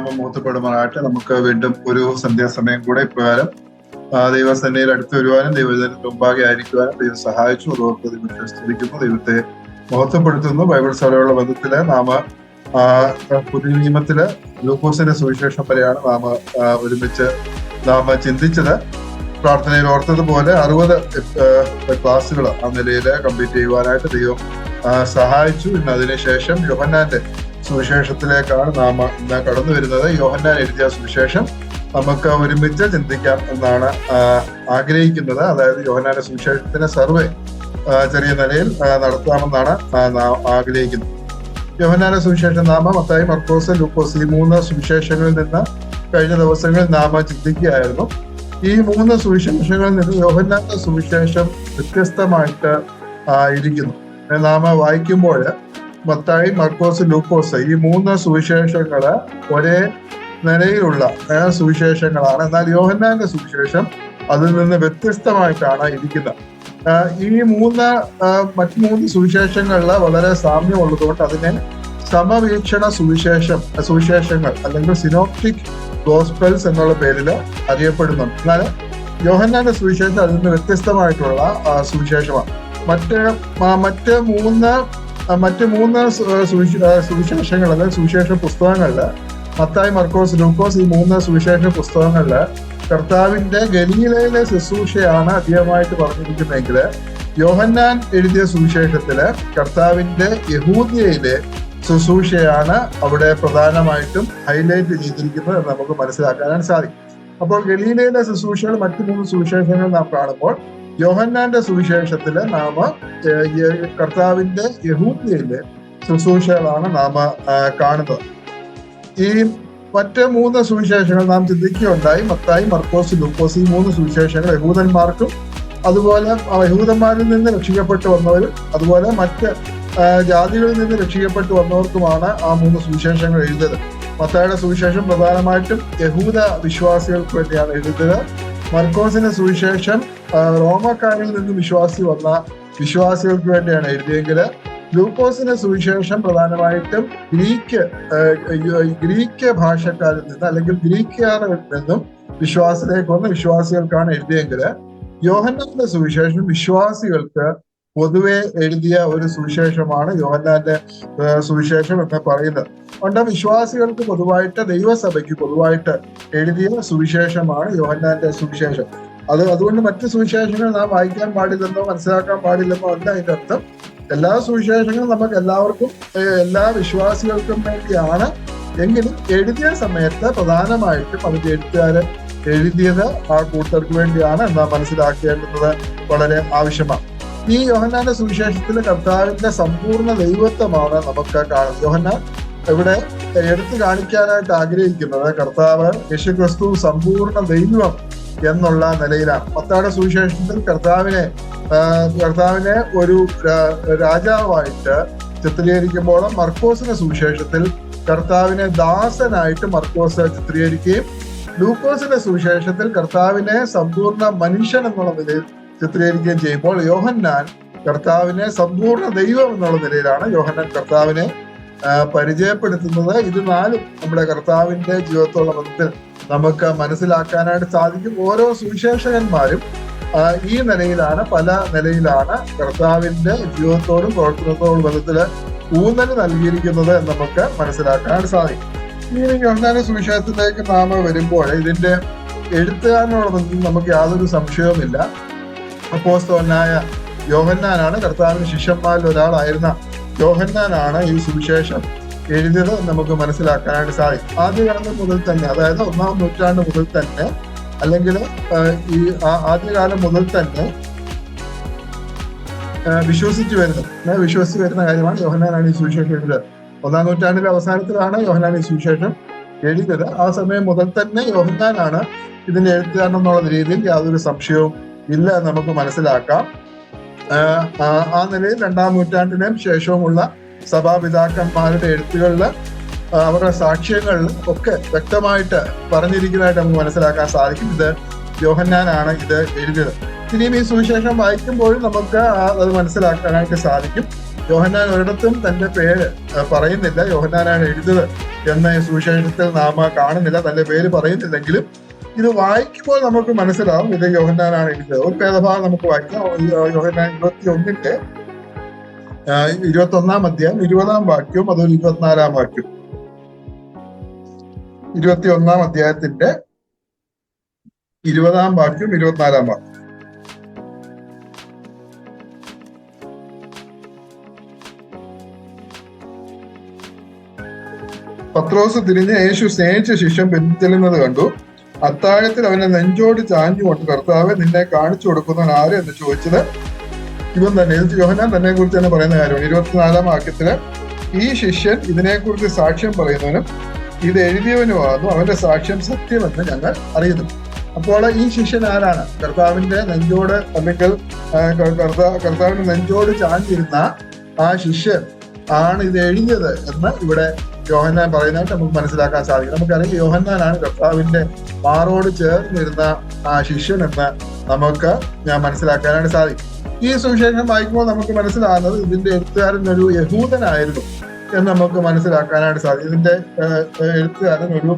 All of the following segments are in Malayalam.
ദൈവനാമം മുഹത്തപ്പെടുമാറാകട്ടെ. നമുക്ക് വീണ്ടും ഒരു സന്ധ്യാസമയം കൂടെ ഇപ്രകാരം ദൈവസന്നിധിയിൽ അടുത്ത് വരുവാനും ദൈവജനത്തിന് മുമ്പാകെ ആയിരിക്കുവാനും ദൈവം സഹായിച്ചു. അതോർത്ത് ദൈവത്തെ സ്തുതിക്കുന്നു, ദൈവത്തെ മഹത്വപ്പെടുത്തുന്നു. ബൈബിൾ സഭയുള്ള ബന്ധത്തില് നാം പുതിയ നിയമത്തില് ലൂക്കോസിന്റെ സുവിശേഷം വരെയാണ് നാം ഒരുമിച്ച് ചിന്തിച്ചത്. പ്രാർത്ഥനയിൽ ഓർത്തതുപോലെ 60 ക്ലാസ്സുകൾ ആ നിലയിൽ കംപ്ലീറ്റ് ചെയ്യുവാനായിട്ട് ദൈവം സഹായിച്ചു. ഇന്ന് അതിനുശേഷം യോഹന്നാന്റെ സുവിശേഷത്തിലേക്കാണ് നാം ഇന്ന് കടന്നു വരുന്നത്. യോഹന്നാൻ എഴുതിയ സുവിശേഷം നമുക്ക് ഒരുമിച്ച് ചിന്തിക്കാം എന്നാണ് ആഗ്രഹിക്കുന്നത്. അതായത് യോഹന്നാന്റെ സുവിശേഷത്തിന്റെ സർവേ ചെറിയ നിലയിൽ നടത്താമെന്നാണ് ആഗ്രഹിക്കുന്നത്. യോഹന്നാന്റെ സുവിശേഷം നാമ മത്തായി, മർക്കോസ്, ലൂക്കോസ് ഈ 3 സുവിശേഷങ്ങളിൽ നിന്ന് കഴിഞ്ഞ ദിവസങ്ങളിൽ നാമ ചിന്തിക്കുകയായിരുന്നു. ഈ 3 സുവിശേഷങ്ങളിൽ നിന്ന് യോഹന്നാന്റെ സുവിശേഷം വ്യത്യസ്തമായിട്ട് ഇരിക്കുന്നു. നാമ വായിക്കുമ്പോൾ മത്തായി, മർക്കോസ്, ലൂക്കോസ് ഈ 3 സുവിശേഷങ്ങള് ഒരേ നിലയിലുള്ള സുവിശേഷങ്ങളാണ്. എന്നാൽ യോഹന്നാന്റെ സുവിശേഷം അതിൽ നിന്ന് വ്യത്യസ്തമായിട്ടാണ് ഇരിക്കുന്നത്. ഈ മറ്റ് 3 സുവിശേഷങ്ങളില് വളരെ സാമ്യമുള്ളതുകൊണ്ട് അതിനെ സമവീക്ഷണ സുവിശേഷങ്ങൾ അല്ലെങ്കിൽ സിനോപ്റ്റിക് ഗോസ്പെൽസ് എന്നുള്ള പേരിൽ അറിയപ്പെടുന്നുണ്ട്. എന്നാൽ യോഹന്നാന്റെ സുവിശേഷം അതിൽ നിന്ന് വ്യത്യസ്തമായിട്ടുള്ള സുവിശേഷമാണ്. മറ്റ് മൂന്ന് സുവിശേഷങ്ങൾ അല്ലെങ്കിൽ സുവിശേഷ പുസ്തകങ്ങളില് മത്തായി, മർക്കോസ്, ലൂക്കോസ് ഈ 3 സുവിശേഷ പുസ്തകങ്ങളില് കർത്താവിന്റെ ഗലീലയിലെ ശുശ്രൂഷയാണ് അധികമായിട്ട് പറഞ്ഞിരിക്കുന്നതെങ്കിൽ യോഹന്നാൻ എഴുതിയ സുവിശേഷത്തില് കർത്താവിന്റെ യഹൂദ്യയിലെ ശുശ്രൂഷയാണ് അവിടെ പ്രധാനമായിട്ടും ഹൈലൈറ്റ് ചെയ്തിരിക്കുന്നത് എന്ന് നമുക്ക് മനസ്സിലാക്കാനാണ് സാധിക്കും. അപ്പോൾ ഗലീലയിലെ ശുശ്രൂഷകൾ മറ്റു 3 സുവിശേഷങ്ങൾ നാം കാണുമ്പോൾ യോഹന്നാന്റെ സുവിശേഷത്തില് നാം കർത്താവിന്റെ യഹൂദ്യയിലെ ശുശ്രൂഷകളാണ് നാം കാണുന്നത്. ഈ മറ്റ് 3 സുവിശേഷങ്ങൾ നാം ചിന്തിക്കുകയുണ്ടായി. മത്തായി, മർക്കോസ്, ലൂക്കോസ് ഈ 3 സുവിശേഷങ്ങൾ യഹൂദന്മാർക്കും അതുപോലെ യഹൂദന്മാരിൽ നിന്ന് രക്ഷിക്കപ്പെട്ടു വന്നവരും അതുപോലെ മറ്റ് ജാതികളിൽ നിന്ന് രക്ഷിക്കപ്പെട്ടു വന്നവർക്കുമാണ് ആ 3 സുവിശേഷങ്ങൾ എഴുതിയത്. മത്തായിയുടെ സുവിശേഷം പ്രധാനമായിട്ടും യഹൂദ വിശ്വാസികൾക്ക് വേണ്ടിയാണ് എഴുതിയത്. മർക്കോസിന്റെ സുവിശേഷം റോമക്കാരിൽ നിന്ന് വന്ന വിശ്വാസികൾക്ക് വേണ്ടിയാണ് എഴുതിയെങ്കിൽ ലൂക്കോസിന്റെ സുവിശേഷം പ്രധാനമായിട്ടും ഗ്രീക്ക് ഭാഷക്കാരിൽ നിന്ന് അല്ലെങ്കിൽ ഗ്രീക്കുകാരിൽ നിന്നും വിശ്വാസത്തിലേക്ക് വന്ന വിശ്വാസികൾക്കാണ് എഴുതിയെങ്കിൽ യോഹന്നാന്റെ സുവിശേഷം വിശ്വാസികൾക്ക് പൊതുവെ എഴുതിയ ഒരു സുവിശേഷമാണ് യോഹന്നാന്റെ സുവിശേഷം എന്ന് പറയുന്നത്. അതുകൊണ്ട് വിശ്വാസികൾക്ക് പൊതുവായിട്ട് ദൈവസഭയ്ക്ക് പൊതുവായിട്ട് എഴുതിയ സുവിശേഷമാണ് യോഹന്നാന്റെ സുവിശേഷം. അതുകൊണ്ട് മറ്റു സുവിശേഷങ്ങൾ നാം വായിക്കാൻ പാടില്ലെന്നോ മനസ്സിലാക്കാൻ പാടില്ലെന്നോ അല്ല അതിന്റെ അർത്ഥം. എല്ലാ സുവിശേഷങ്ങളും നമുക്ക് എല്ലാവർക്കും എല്ലാ വിശ്വാസികൾക്കും വേണ്ടിയാണ്. എങ്കിലും എഴുതിയ സമയത്ത് പ്രധാനമായിട്ടും അതിന്റെ എഴുത്തുകാരൻ എഴുതിയത് ആ കൂട്ടർക്ക് വേണ്ടിയാണ് എന്ന് മനസ്സിലാക്കേണ്ടുന്നത് വളരെ ആവശ്യമാണ്. ഈ യോഹന്നാന്റെ സുവിശേഷത്തില് കർത്താവിന്റെ സമ്പൂർണ്ണ ദൈവത്വമാണ് നമുക്ക് കാണുന്നത്. യോഹന്നാൻ ഇവിടെ എടുത്തു കാണിക്കാനായിട്ട് ആഗ്രഹിക്കുന്നത് കർത്താവ് യേശുക്രിസ്തു സമ്പൂർണ്ണ ദൈവം എന്നുള്ള നിലയിലാണ്. മത്തായിയുടെ സുവിശേഷത്തിൽ കർത്താവിനെ ഒരു രാജാവായിട്ട് ചിത്രീകരിക്കുമ്പോൾ മർക്കോസിന്റെ സുവിശേഷത്തിൽ കർത്താവിനെ ദാസനായിട്ട് മർക്കോസ് ചിത്രീകരിക്കുകയും ലൂക്കോസിന്റെ സുവിശേഷത്തിൽ കർത്താവിനെ സമ്പൂർണ്ണ മനുഷ്യൻ എന്നുള്ള നിലയിൽ ചിത്രീകരിക്കുകയും ചെയ്യുമ്പോൾ യോഹന്നാൻ കർത്താവിനെ സമ്പൂർണ്ണ ദൈവം എന്നുള്ള നിലയിലാണ് യോഹന്നാൻ കർത്താവിനെ പരിചയപ്പെടുത്തുന്നത്. ഇത് 4 നമ്മുടെ കർത്താവിന്റെ ജീവിതത്തോടുള്ള ബന്ധത്തിൽ നമുക്ക് മനസ്സിലാക്കാനായിട്ട് സാധിക്കും. ഓരോ സുവിശേഷകന്മാരും ഈ നിലയിലാണ് പല നിലയിലാണ് കർത്താവിന്റെ ജീവിതത്തോടും പ്രവർത്തനത്തോടും ബന്ധത്തില് ഊന്നൽ നൽകിയിരിക്കുന്നത് എന്ന് നമുക്ക് മനസ്സിലാക്കാനായിട്ട് സാധിക്കും. ഇനി യോഹന്നാന്റെ സുവിശേഷത്തിലേക്ക് നാം വരുമ്പോൾ ഇതിന്റെ എഴുത്തുകാരനോട് ബന്ധത്തിൽ നമുക്ക് യാതൊരു സംശയവുമില്ല. അപ്പോസ്തലനായ യോഹന്നാനാണ്. കർത്താവിന്റെ ശിഷ്യന്മാരിൽ ഒരാളായിരുന്ന യോഹന്നാനാണ് ഈ സുവിശേഷം എഴുതിയത് നമുക്ക് മനസ്സിലാക്കാനായിട്ട് സാധിക്കും. ആദ്യകാലം മുതൽ തന്നെ, അതായത് 1-ാം നൂറ്റാണ്ട് മുതൽ തന്നെ അല്ലെങ്കിൽ ഈ ആദ്യകാലം മുതൽ തന്നെ വിശ്വസിച്ചു വരുന്ന കാര്യമാണ് യോഹന്നാനാണ് ഈ സുവിശേഷം എഴുതിയത്. 1-ാം നൂറ്റാണ്ടിന്റെ അവസാനത്തിലാണ് യോഹന്നാൻ ഈ സുവിശേഷം എഴുതിയത്. ആ സമയം മുതൽ തന്നെ യോഹന്നാനാണ് ഇതിന്റെ എഴുത്തുകാരൻ എന്നുള്ള രീതിയിൽ യാതൊരു സംശയവും ഇല്ല എന്ന് നമുക്ക് മനസ്സിലാക്കാം. ആ നിലയിൽ 2-ാം നൂറ്റാണ്ടിനും ശേഷവുമുള്ള സഭാപിതാക്കന്മാരുടെ എഴുത്തുകളിൽ അവരുടെ സാക്ഷ്യങ്ങളിൽ ഒക്കെ വ്യക്തമായിട്ട് പറഞ്ഞിരിക്കുന്നതായിട്ട് നമുക്ക് മനസ്സിലാക്കാൻ സാധിക്കും. ഇത് യോഹന്നാനാണ് ഇത് എഴുതിയത്. ഇനിയും ഈ സുവിശേഷം വായിക്കുമ്പോഴും നമുക്ക് അത് മനസ്സിലാക്കാനായിട്ട് സാധിക്കും. യോഹന്നാൻ ഒരിടത്തും തന്റെ പേര് പറയുന്നില്ല, യോഹന്നാനാണ് എഴുതിയത് എന്ന സുവിശേഷത്തിൽ നാം കാണുന്നില്ല, തന്റെ പേര് പറയുന്നില്ലെങ്കിലും ഇത് വായിക്കുമ്പോൾ നമുക്ക് മനസ്സിലാവും ഇത് യോഹന്നാനാണ് എഴുതിയത്. ഒരു വേദഭാഗം നമുക്ക് വായിക്കാം. യോഹന്നാൻ 21-ന്റെ 21-ാം അധ്യായം 20-ാം വാക്യവും അതൊരു 24-ാം വാക്യം. 21-ാം അധ്യായത്തിന്റെ 20-ാം വാക്യം 24-ാം വാക്യം. പത്രോസ് തിരിഞ്ഞ് യേശു സ്നേഹിച്ച ശിഷ്യൻ പിന്തുടരുന്നത് കണ്ടു. അത്താഴത്തിൽ അവനെ നെഞ്ചോട് ചാഞ്ഞുകൊണ്ട്, കർത്താവെ, നിന്നെ കാണിച്ചു കൊടുക്കുന്നവൻ ആര് എന്ന് ചോദിച്ചത് ഇവൻ തന്നെ. ഇത് യോഹന്നാൻ തന്നെ കുറിച്ച് തന്നെ പറയുന്ന കാര്യമാണ്. 24-ാം വാക്യത്തില് ഈ ശിഷ്യൻ ഇതിനെക്കുറിച്ച് സാക്ഷ്യം പറയുന്നവനും ഇത് എഴുതിയവനുമാകുന്നു, അവന്റെ സാക്ഷ്യം സത്യമെന്ന് ഞങ്ങൾ അറിയുന്നു. അപ്പോൾ ഈ ശിഷ്യൻ ആരാണ്? കർത്താവിന്റെ നെഞ്ചോട് അല്ലെങ്കിൽ കർത്താവിന്റെ നെഞ്ചോട് ചാഞ്ഞിരുന്ന ആ ശിഷ്യൻ ആണ് ഇത് എഴുതിയത് എന്ന് ഇവിടെ യോഹന്നാൻ പറയുന്നതായിട്ട് നമുക്ക് മനസ്സിലാക്കാൻ സാധിക്കും. നമുക്കറിയാം യോഹന്നാനാണ് കർത്താവിന്റെ മാറോട് ചേർന്നിരുന്ന ആ ശിഷ്യൻ എന്ന് നമുക്ക് മനസ്സിലാക്കാനായിട്ട് സാധിക്കും. ഈ സുവിശേഷം വായിക്കുമ്പോൾ നമുക്ക് മനസ്സിലാകുന്നത് ഇതിന്റെ എഴുത്തുകാരൻ ഒരു യഹൂദനായിരുന്നു എന്ന് നമുക്ക് മനസ്സിലാക്കാനായിട്ട് സാധിക്കും. ഇതിന്റെ എഴുത്തുകാരൻ ഒരു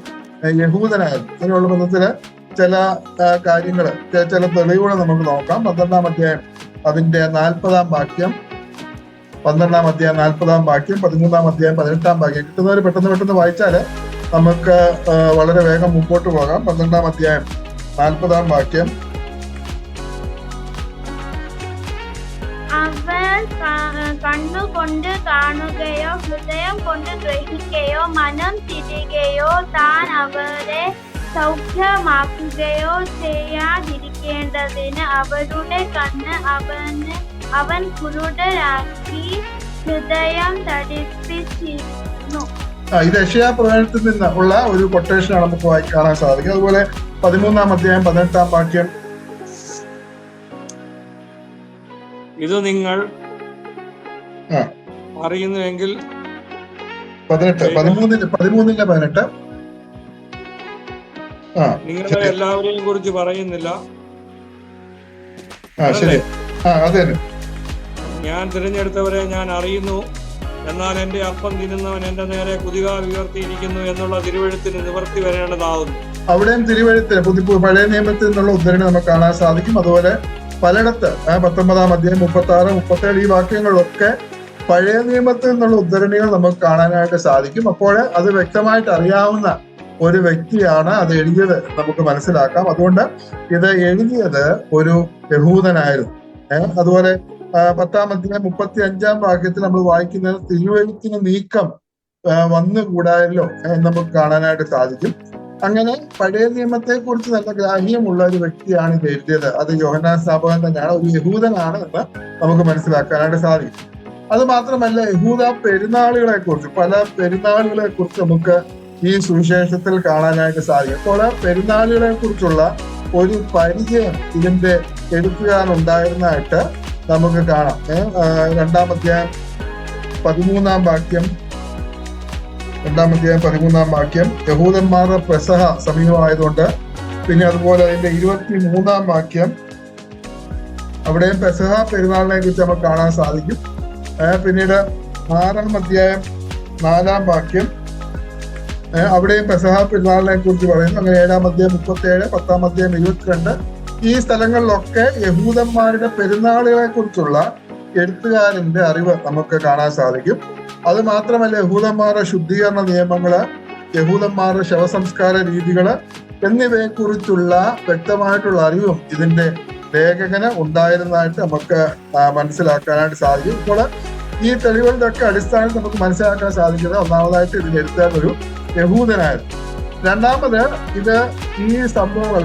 യഹൂദനായിരുന്നു. ഇതിനുള്ള ബന്ധത്തില് ചില കാര്യങ്ങള്, ചില തെളിവുകൾ നമുക്ക് നോക്കാം. 12-ാം അധ്യായം അതിന്റെ 40-ാം വാക്യം, 12-ാം അധ്യായം 40-ാം വാക്യം, 13-ാം അധ്യായം 18-ാം വാക്യം. കിട്ടുന്നവർ പെട്ടെന്ന് വായിച്ചാല് നമുക്ക് വളരെ വേഗം മുമ്പോട്ട് പോകാം. 12-ാം അധ്യായം 40-ാം വാക്യം. അവർ കണ്ണുകൊണ്ട് കാണുകയോ ഹൃദയം കൊണ്ട് ഗ്രഹിക്കുകയോ മനം തിരികയോ താൻ അവരെ സൗഖ്യമാക്കുകയോ ചെയ്യാതിരിക്കേണ്ടതിന് അവരുടെ കണ്ണ് അവൻ കുരുടരാക്കി ഹൃദയം തടിപ്പിച്ചിരുന്നു. ഇത് യെശയ്യാ പ്രവചനത്തിൽ നിന്ന് ഉള്ള ഒരു കൊട്ടേഷനാണ് നമുക്ക് കാണാൻ സാധിക്കും. അതുപോലെ 13-ാം അധ്യായം 18-ാം വാക്യം. ഇത് നിങ്ങൾ അറിയുന്നുവെങ്കിൽ 13-ന്റെ 18 നിങ്ങളെ എല്ലാവരെയും കുറിച്ച് പറയുന്നില്ല. ശരി, അതെ. ഞാൻ തിരഞ്ഞെടുത്തവരെ ഞാൻ അറിയുന്നു, എന്നാൽ എന്റെ അപ്പം തിന്നുന്നവൻ എന്റെ നേരെ കുതികാൽ ഉയർത്തിയിരിക്കുന്നു എന്നുള്ള തിരുവെഴുത്തിന് നിവർത്തി വരേണ്ടതാവുന്നു. അവിടെയും തിരുവെഴുത്തിന് പഴയ നിയമത്തിൽ നിന്നുള്ള ഉദ്ധരണി നമുക്ക് കാണാൻ സാധിക്കും. അതുപോലെ പലയിടത്ത് 19-ാം അധ്യായം 36, 37 ഈ വാക്യങ്ങളിലൊക്കെ പഴയ നിയമത്തിൽ നിന്നുള്ള ഉദ്ധരണികൾ നമുക്ക് കാണാനായിട്ട് സാധിക്കും. അപ്പോൾ അത് വ്യക്തമായിട്ട് അറിയാവുന്ന ഒരു വ്യക്തിയാണ് അത് എഴുതിയത് നമുക്ക് മനസ്സിലാക്കാം. അതുകൊണ്ട് ഇത് എഴുതിയത് ഒരു യഹൂദനായിരുന്നു. അതുപോലെ 10-ാം അധ്യായം 35-ാം വാക്യത്തിൽ നമ്മൾ വായിക്കുന്നത് തിരുവെഴുത്തിന് നീക്കം വന്നുകൂടായല്ലോ എന്ന് നമുക്ക് കാണാനായിട്ട് സാധിക്കും. അങ്ങനെ പഴയ നിയമത്തെ കുറിച്ച് നല്ല ഗ്രാഹ്യമുള്ള ഒരു വ്യക്തിയാണ് ഇത് എഴുതിയത്. അത് യോഹന്നാൻ സ്നാപകൻ തന്നെയാണ്, ഒരു യഹൂദനാണ് എന്ന് നമുക്ക് മനസ്സിലാക്കാനായിട്ട് സാധിക്കും. അത് മാത്രമല്ല, യഹൂദ പെരുന്നാളുകളെ കുറിച്ച്, പല പെരുന്നാളുകളെ കുറിച്ച് നമുക്ക് ഈ സുവിശേഷത്തിൽ കാണാനായിട്ട് സാധിക്കും. അപ്പോൾ പെരുന്നാളുകളെ കുറിച്ചുള്ള ഒരു പരിചയം ഇതിന്റെ എഴുത്തുകാരുണ്ടായിരുന്നതായിട്ട് നമുക്ക് കാണാം. 2-ാം അധ്യായം 13-ാം വാക്യം. 2-ാം അധ്യായം 13-ാം വാക്യം. യഹൂദന്മാരുടെ പെസഹ സമീപമായതുകൊണ്ട്. പിന്നെ അതുപോലെ അതിന്റെ 23-ാം വാക്യം, അവിടെയും പെസഹ പെരുന്നാളിനെ കുറിച്ച് നമുക്ക് കാണാൻ സാധിക്കും. പിന്നീട് 6-ാം അധ്യായം 4-ാം വാക്യം, അവിടെയും പെസഹ പെരുന്നാളിനെ കുറിച്ച് പറയുന്നു. അങ്ങനെ 7-ാം അധ്യായം 37, 10-ാം അധ്യായം 22 ഈ സ്ഥലങ്ങളിലൊക്കെ യഹൂദന്മാരുടെ പെരുന്നാളുകളെ കുറിച്ചുള്ള എഴുത്തുകാരന്റെ അറിവ് നമുക്ക് കാണാൻ സാധിക്കും. അത് മാത്രമല്ല, യഹൂദന്മാരുടെ ശുദ്ധീകരണ നിയമങ്ങള്, യഹൂദന്മാരുടെ ശവസംസ്കാര രീതികള് എന്നിവയെ കുറിച്ചുള്ള വ്യക്തമായിട്ടുള്ള അറിവും ഇതിന്റെ ലേഖകന് ഉണ്ടായിരുന്നതായിട്ട് നമുക്ക് മനസ്സിലാക്കാനായിട്ട് സാധിക്കും. ഇപ്പോൾ ഈ തെളിവുകളുടെ ഒക്കെ അടിസ്ഥാനത്തിൽ നമുക്ക് മനസ്സിലാക്കാൻ സാധിക്കുന്നത്, ഒന്നാമതായിട്ട് ഇതിൽ എഴുത്താൻ ഒരു യഹൂദനായിരുന്നു. രണ്ടാമത്, ഇത് ഈ സംഭവങ്ങൾ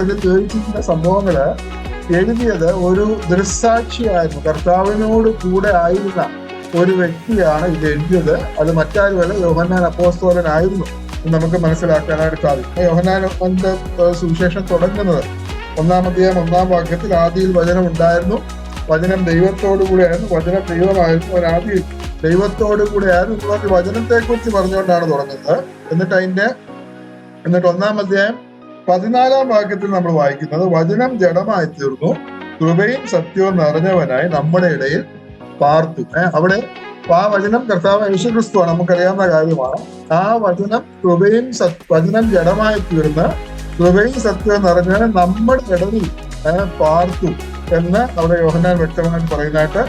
ഇതിൽ ചോദിച്ചിരിക്കുന്ന സംഭവങ്ങള് എഴുതിയത് ഒരു ദൃക്സാക്ഷിയായിരുന്നു. കർത്താവിനോട് കൂടെ ആയിരുന്ന ഒരു വ്യക്തിയാണ് ഇത് എഴുതിയത്. അത് മറ്റാരുമല്ല, യോഹന്നാൻ അപ്പോസ്തലനായിരുന്നു എന്ന് നമുക്ക് മനസ്സിലാക്കാനായിട്ട് സാധിക്കും. യോഹന്നാന്റെ സുവിശേഷം തുടങ്ങുന്നത് 1-ാം അധ്യായം 1-ാം വാക്യത്തിൽ, ആദിയിൽ വചനം ഉണ്ടായിരുന്നു, വചനം ദൈവത്തോടു കൂടെയായിരുന്നു, വചനം ദൈവമായിരുന്നു, ആദിയിൽ ദൈവത്തോടു കൂടെയായിരുന്നു എന്നുള്ള വചനത്തെ കുറിച്ച് പറഞ്ഞുകൊണ്ടാണ് തുടങ്ങുന്നത്. എന്നിട്ട് 1-ാം അധ്യായം 14-ാം വാക്യത്തിൽ നമ്മൾ വായിക്കുന്നത്, വചനം ജഡമായി തീർന്നു, കൃപയും സത്യവും നിറഞ്ഞവനായി നമ്മുടെ ഇടയിൽ പാർത്തു. അവിടെ ആ വചനം കർത്താവ് യേശുക്രിസ്തുവാണ്, നമുക്കറിയാവുന്ന കാര്യമാണ്. ആ വചനം വചനം ജഡമായി തീർന്ന് കൃപയും സത്യം നിറഞ്ഞ നമ്മുടെ ഇടയിൽ പാർത്തു എന്ന് അവിടെ യോഹന്നാൻ വ്യക്തമായിട്ട് പറയുന്നതായിട്ട്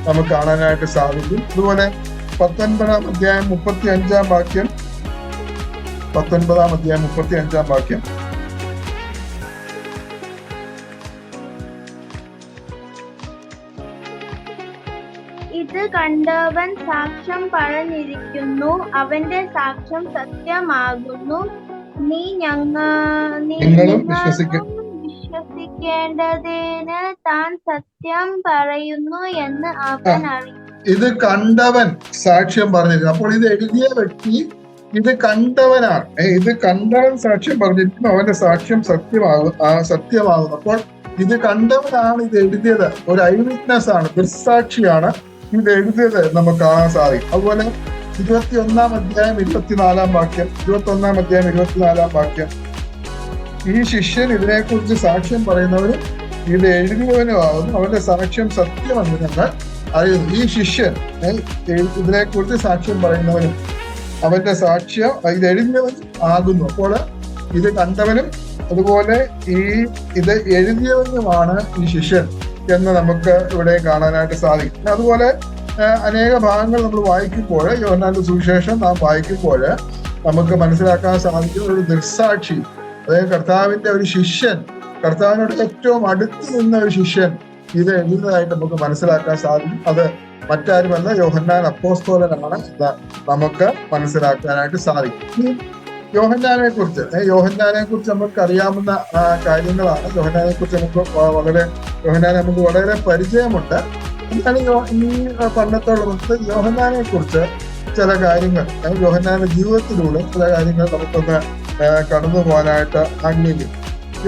നമുക്ക് കാണാനായിട്ട് സാധിക്കും. അതുപോലെ 19-ാം അധ്യായം 35-ാം വാക്യം, 19-ാം അധ്യായം 35-ാം വാക്യം. ഇത് കണ്ടവൻ സാക്ഷ്യം പറഞ്ഞിരിക്കുന്നു, അവന്റെ സാക്ഷ്യം സത്യമാകുന്നു. നിങ്ങളും വിശ്വസിക്കേണ്ടതിന് താൻ സത്യം പറയുന്നു എന്ന് അവൻ അറിയും. ഇത് കണ്ടവൻ സാക്ഷ്യം പറഞ്ഞിരിക്കുന്നു. അപ്പോൾ ഇത് എഴുതിയ വ്യക്തി ഇത് കണ്ടവനാണ്. ഇത് കണ്ടവൻ സാക്ഷ്യം പറഞ്ഞിരിക്കുന്നു, അവന്റെ സാക്ഷ്യം സത്യമാകുന്നു. അപ്പോൾ ഇത് കണ്ടവനാണ് ഇത് എഴുതിയത്. ഒരു ഐ വിറ്റ്നസ് ആണ്, ദൃക്സാക്ഷിയാണ് ഇത് എഴുതിയത് നമുക്ക് കാണാൻ സാധിക്കും. അതുപോലെ 21-ാം അധ്യായം 24-ാം വാക്യം, 21-ാം അധ്യായം 24-ാം വാക്യം. ഈ ശിഷ്യൻ ഇതിനെക്കുറിച്ച് സാക്ഷ്യം പറയുന്നവരും ഇത് എഴുതിയവനുമാകുന്നു, അവന്റെ സാക്ഷ്യം സത്യമെന്ന് ഞങ്ങൾ അറിയുന്നു. ഈ ശിഷ്യൻ ഇതിനെക്കുറിച്ച് സാക്ഷ്യം പറയുന്നവനും അവന്റെ സാക്ഷ്യം ഇത് എഴുതിയവനും ആകുന്നു. അപ്പോൾ ഇത് കണ്ടവനും അതുപോലെ ഇത് എഴുതിയവനുമാണ് ഈ ശിഷ്യൻ എന്ന് നമുക്ക് ഇവിടെ കാണാനായിട്ട് സാധിക്കും. അതുപോലെ അനേക ഭാഗങ്ങൾ നമ്മൾ വായിക്കുമ്പോൾ, യോഹന്നാന്റെ സുവിശേഷം നാം വായിക്കുമ്പോൾ നമുക്ക് മനസ്സിലാക്കാൻ സാധിക്കുന്ന ഒരു ദൃക്സാക്ഷി, അതായത് കർത്താവിന്റെ ഒരു ശിഷ്യൻ, കർത്താവിനോട് ഏറ്റവും അടുത്ത് നിന്ന ഒരു ശിഷ്യൻ ഇത് എഴുതുന്നതായിട്ട് നമുക്ക് മനസ്സിലാക്കാൻ സാധിക്കും. അത് മറ്റാരുമല്ല, യോഹന്നാൻ അപ്പോസ്തലനാണ് എന്ന് നമുക്ക് മനസ്സിലാക്കാനായിട്ട് സാധിക്കും. യോഹന്നാനെ കുറിച്ച് നമുക്ക് അറിയാവുന്ന കാര്യങ്ങളാണ്. യോഹന്നാനെ കുറിച്ച് നമുക്ക് വളരെ പരിചയമുണ്ട്. എന്താണ് ഈ പണ്ടത്തോളം യോഹന്നാനെ കുറിച്ച് ചില കാര്യങ്ങൾ, യോഹന്നാന്റെ ജീവിതത്തിലൂടെ ചില കാര്യങ്ങൾ നമുക്കൊന്ന് കടന്നു പോകാനായിട്ട് ആഗ്രഹിക്കും.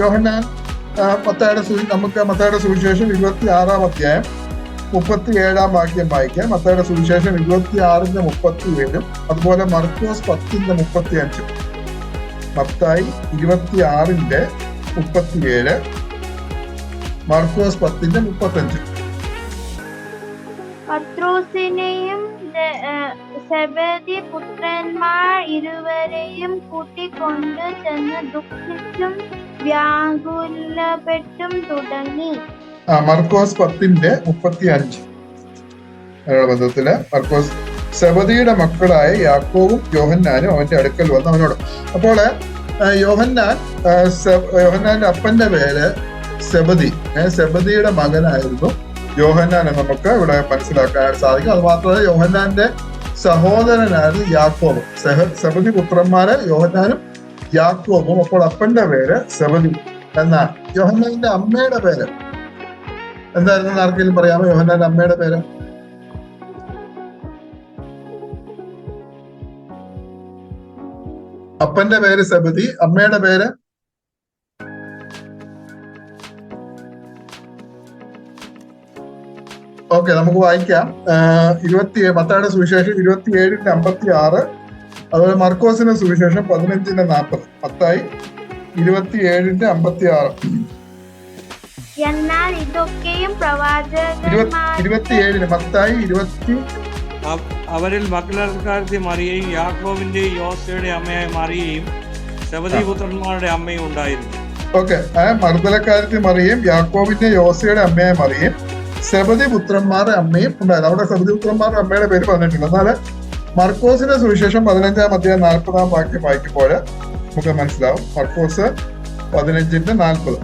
യോഹന്നാൻ മത്തായിയുടെ സുവിശേഷം 26-ാം അധ്യായം 37-ാം വാക്യം വായിക്കാം. മത്തായിയുടെ സുവിശേഷം 26-ന്റെ 37, അതുപോലെ മർക്കോസ് 10-ന്റെ 35. മത്തായി 26-ന്റെ 37, മർക്കോസ് 10-ന്റെ 35. പത്രോസിനെയും സെബദി പുത്രന്മാർ ഇരുവരെയും കൂട്ടിക്കൊണ്ട് ചെന്ന് ദുഃഖിച്ചും വ്യാകുലപ്പെട്ടും തുടങ്ങി. മർക്കോസ് 10-ന്റെ 35 ബന്ധത്തില് മർക്കോസ് സെബദിയുടെ മക്കളായ യാക്കോബും യോഹന്നാനും അവന്റെ അടുക്കൽ വന്ന് അവനോട്. അപ്പോൾ യോഹന്നാന്റെ അപ്പന്റെ പേര് സെബദി, സെബദിയുടെ മകനായിരുന്നു യോഹന്നാൻ എന്ന് നമുക്ക് ഇവിടെ മനസ്സിലാക്കാൻ സാധിക്കും. അത് മാത്രമല്ല, യോഹന്നാന്റെ സഹോദരനായിരുന്നു യാക്കോബ്. സെബദി പുത്രന്മാര് യോഹന്നാനും യാക്കോബും. അപ്പോൾ അപ്പന്റെ പേര് സെബദി എന്നാണ്. യോഹന്നാന്റെ അമ്മയുടെ പേര് എന്തായിരുന്നു ആർക്കെങ്കിലും പറയാമോ? യോഹന്നാന്റെ അമ്മയുടെ പേര്? അപ്പന്റെ പേര് സെബദി, അമ്മയുടെ പേര്? ഓക്കെ, നമുക്ക് വായിക്കാം. മത്തായിയുടെ സുവിശേഷം 27-ന്റെ 56, അതുപോലെ മർക്കോസിന്റെ സുവിശേഷം 15-ന്റെ 40. മത്തായി 27-ന്റെ 56. എന്നാൽ ഇതൊക്കെയും 27-ന് മത്തായി 20. അവരിൽ മഗ്ദലക്കാരത്തി മറിയയും യാക്കോബിന്റെയും യോസയുടെ അമ്മയായ മറിയയും സെബദി പുത്രന്മാരുടെ അമ്മയും ഉണ്ടായിരുന്നു. ഓക്കെ, മഗ്ദലക്കാരത്തി മറിയയും യാക്കോബിന്റെ യോസയുടെ അമ്മയായ മറിയയും സെബദി പുത്രന്മാരുടെ അമ്മയും ഉണ്ടായിരുന്നു. അവിടെ സെബദി പുത്രന്മാരുടെ അമ്മയുടെ പേര് പറഞ്ഞിട്ടില്ല. എന്നാല് മർക്കോസിന്റെ സുവിശേഷം 15-ാം അധ്യായം 40-ാം വാക്യം വായിക്കുമ്പോൾ നമുക്ക് മനസ്സിലാവും. മർക്കോസ് 15-ന്റെ 40.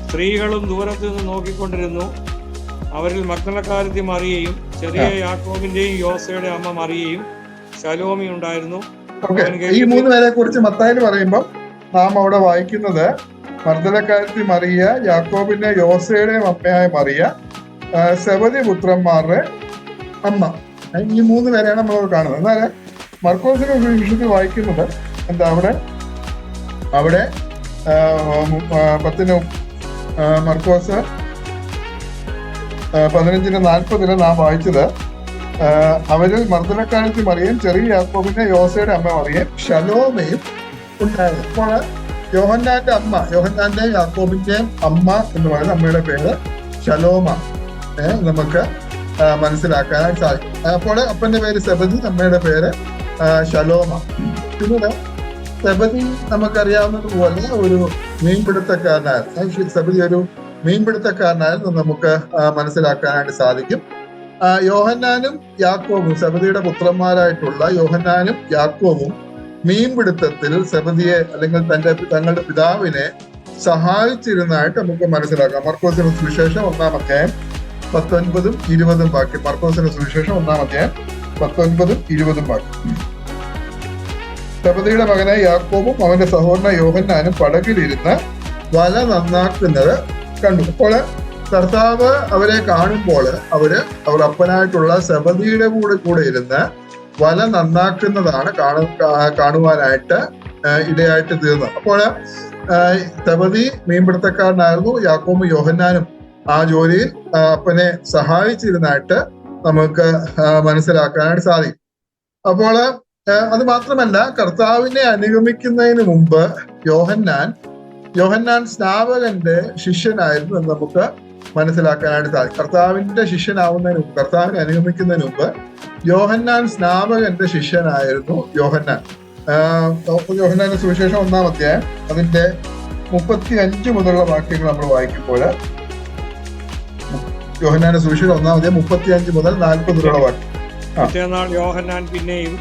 സ്ത്രീകളും ദൂരത്തു നിന്ന് നോക്കിക്കൊണ്ടിരുന്നു. അവരിൽ മഗ്ദലക്കാരത്തി മറിയയും ചെറിയ യാക്കോബിന്റെയും യോസയുടെ അമ്മ മറിയയും ശലോമി ഉണ്ടായിരുന്നു. ഈ 3 പേരെ കുറിച്ച് മത്തായി പറയുമ്പോൾ നാം അവിടെ വായിക്കുന്നത് മഗ്ദലക്കാരത്തി മറിയ, യാക്കോബിന്റെ യോസയുടെയും അമ്മയായ മറിയ, സെബദി പുത്രന്മാരുടെ അമ്മ. ഈ 3 പേരെയാണ് നമ്മൾ കാണുന്നത്. എന്നാല് മർക്കോസിന്റെ വിഷയത്തിൽ വായിക്കുന്നത് എന്താ? അവിടെ 10-ന് മർക്കോസ് 15-ന്റെ 40 നാം വായിച്ചത് അവരിൽ മർദ്ദനക്കാരത്തി മറിയയും ചെറിയ യാക്കോബിന്റെ യോസയുടെ അമ്മ മറിയയും ശലോമയും ഉണ്ടായിരുന്നു. അപ്പോൾ യോഹന്നാന്റെ യാക്കോബിന്റെയും അമ്മ എന്ന് പറയുന്ന അമ്മയുടെ പേര് ശലോമ നമുക്ക് മനസ്സിലാക്കാനായിട്ട് സാധിക്കും. അപ്പോൾ അപ്പന്റെ പേര് സെബദി, അമ്മയുടെ പേര് ശലോമ. പിന്നീട് സെബദി നമുക്കറിയാവുന്നതുപോലെ ഒരു മീൻപിടുത്തക്കാരനായിരുന്നു. സെബദി ഒരു മീൻപിടുത്തക്കാരനായിരുന്നു നമുക്ക് മനസ്സിലാക്കാനായിട്ട് സാധിക്കും. യോഹന്നാനും യാക്കോബും, സെബദിയുടെ പുത്രന്മാരായിട്ടുള്ള യോഹന്നാനും യാക്കോബും മീൻപിടുത്തത്തിൽ സെബദിയെ അല്ലെങ്കിൽ തങ്ങളുടെ പിതാവിനെ സഹായിച്ചിരുന്നതായിട്ട് നമുക്ക് മനസ്സിലാക്കാം. മർക്കോസിന്റെ സുവിശേഷം 1-ാം അധ്യായം 19-20 വാക്യം. മർക്കോസിന്റെ സുവിശേഷം 1-ാം അധ്യായം 19-20 വാക്യം. സെബദിയുടെ മകനായ യാക്കോബും അവന്റെ സഹോദരനായ യോഹന്നാനും പടകിലിരുന്ന് വല നന്നാക്കുന്നത് കണ്ടു. അപ്പോൾ കർത്താവ് അവരെ കാണുമ്പോൾ അവർ അപ്പനായിട്ടുള്ള സെബദിയുടെ കൂടെ ഇരുന്ന് വല നന്നാക്കുന്നതാണ് കാണുവാനായിട്ട് ഇടയായിട്ട് തീർന്നത്. അപ്പോൾ സെബദി മീൻപിടുത്തക്കാരനായിരുന്നു. യാക്കോബും യോഹന്നാനും ആ ജോലിയിൽ അപ്പനെ സഹായിച്ചിരുന്നായിട്ട് നമുക്ക് മനസ്സിലാക്കാനായിട്ട് സാധിക്കും. അപ്പോൾ അത് മാത്രമല്ല, കർത്താവിനെ അനുഗമിക്കുന്നതിന് മുമ്പ് യോഹന്നാൻ സ്നാപകന്റെ ശിഷ്യനായിരുന്നു എന്ന് നമുക്ക് മനസ്സിലാക്കാനായിട്ട് സാധിക്കും. കർത്താവിന്റെ ശിഷ്യനാവുന്നതിന് മുമ്പ്, കർത്താവിനെ അനുഗമിക്കുന്നതിന് മുമ്പ് യോഹന്നാൻ സ്നാപകന്റെ ശിഷ്യനായിരുന്നു യോഹന്നാൻ. യോഹന്നാന്റെ സുവിശേഷം 1-ാം അധ്യായം അതിന്റെ 35 മുതലുള്ള വാക്യങ്ങൾ നമ്മൾ വായിക്കുമ്പോൾ, യോഹന്നാന്റെ സുവിശേഷം 1-ാം അധ്യായം 35 മുതൽ 40 വരെയുള്ള വാക്യം. പിറ്റേന്നാൾ യോഹന്നാൻ പിന്നെയും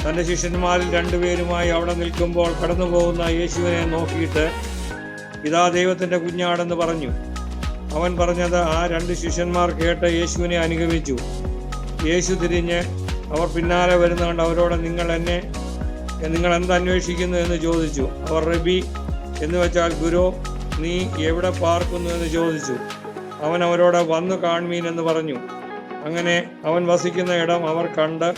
തന്റെ ശിഷ്യന്മാരിൽ 2 പേരുമായി അവിടെ നിൽക്കുമ്പോൾ കടന്നു പോകുന്ന യേശുവിനെ നോക്കിയിട്ട്, ഇതാ ദൈവത്തിന്റെ കുഞ്ഞാടെന്ന് പറഞ്ഞു. അവൻ പറഞ്ഞത് ആ 2 ശിഷ്യന്മാർ കേട്ട് യേശുവിനെ അനുഗമിച്ചു. യേശു തിരിഞ്ഞ് അവർ പിന്നാലെ വരുന്നതുകൊണ്ട് അവരോട്, നിങ്ങൾ എന്തന്വേഷിക്കുന്നു എന്ന് ചോദിച്ചു. അവർ റബി എന്ന് വെച്ചാൽ ഗുരു, നീ എവിടെ പാർക്കുന്നു എന്ന് ചോദിച്ചു. അവൻ അവരോട്, വന്നു കാൺമീൻ എന്ന് പറഞ്ഞു. അങ്ങനെ അവൻ വസിക്കുന്ന ഇടം അവർ കണ്ട്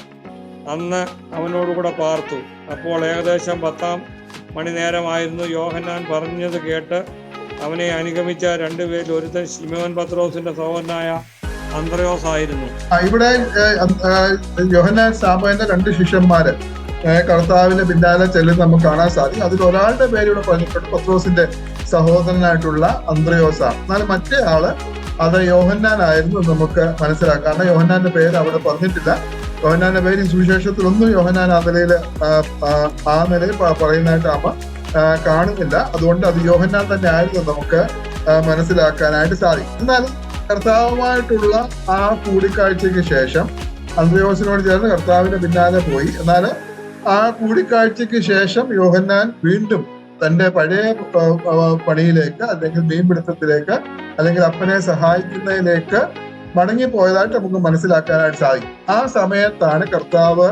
അന്ന് അവനോടുകൂടെ പാർത്തു. അപ്പോൾ ഏകദേശം 10-ാം മണി നേരമായിരുന്നു. യോഹന്നാൻ പറഞ്ഞത് കേട്ട് അവനെ അനുഗമിച്ച 2 പേരിൽ ഒരുത്തൻ ശിമോൻ പത്രോസിന്റെ സഹോദരനായ അന്ത്രയോസ് ആയിരുന്നു. ഇവിടെ യോഹന്നാൻ സ്നാപകന്റെ 2 ശിഷ്യന്മാര് കർത്താവിന്റെ പിന്നാലെ ചെല്ലുന്ന നമുക്ക് കാണാൻ സാധിക്കും. അതിൽ ഒരാളുടെ പേര് ഇവിടെ പറഞ്ഞിട്ടുണ്ട്, പത്രോസിന്റെ സഹോദരനായിട്ടുള്ള അന്ത്രയോസാണ്. എന്നാൽ മറ്റേ ആള് അത് യോഹന്നാൻ ആയിരുന്നു നമുക്ക് മനസ്സിലാക്കാം. കാരണം യോഹന്നാന്റെ പേര് അവിടെ പറഞ്ഞിട്ടില്ല. യോഹന്നാന്റെ പേര് ഈ സുവിശേഷത്തിലൊന്നും യോഹന്നാൻ ആ നിലയിൽ പറയുന്നതായിട്ട് അമ്മ കാണുന്നില്ല. അതുകൊണ്ട് അത് യോഹന്നാൻ തന്നെ ആയിരുന്നു നമുക്ക് മനസ്സിലാക്കാനായിട്ട് സാധിക്കും. എന്നാലും കർത്താവുമായിട്ടുള്ള ആ കൂടിക്കാഴ്ചയ്ക്ക് ശേഷം അന്ത്രയോസിനോട് ചേർന്ന് കർത്താവിന്റെ പിന്നാലെ പോയി. എന്നാൽ ആ കൂടിക്കാഴ്ചയ്ക്ക് ശേഷം യോഹന്നാൻ വീണ്ടും തന്റെ പഴയ പണിയിലേക്ക്, അല്ലെങ്കിൽ മീൻപിടുത്തത്തിലേക്ക്, അല്ലെങ്കിൽ അപ്പനെ സഹായിക്കുന്നതിലേക്ക് മടങ്ങിപ്പോയതായിട്ട് നമുക്ക് മനസ്സിലാക്കാനായിട്ട് സാധിക്കും. ആ സമയത്താണ് കർത്താവ്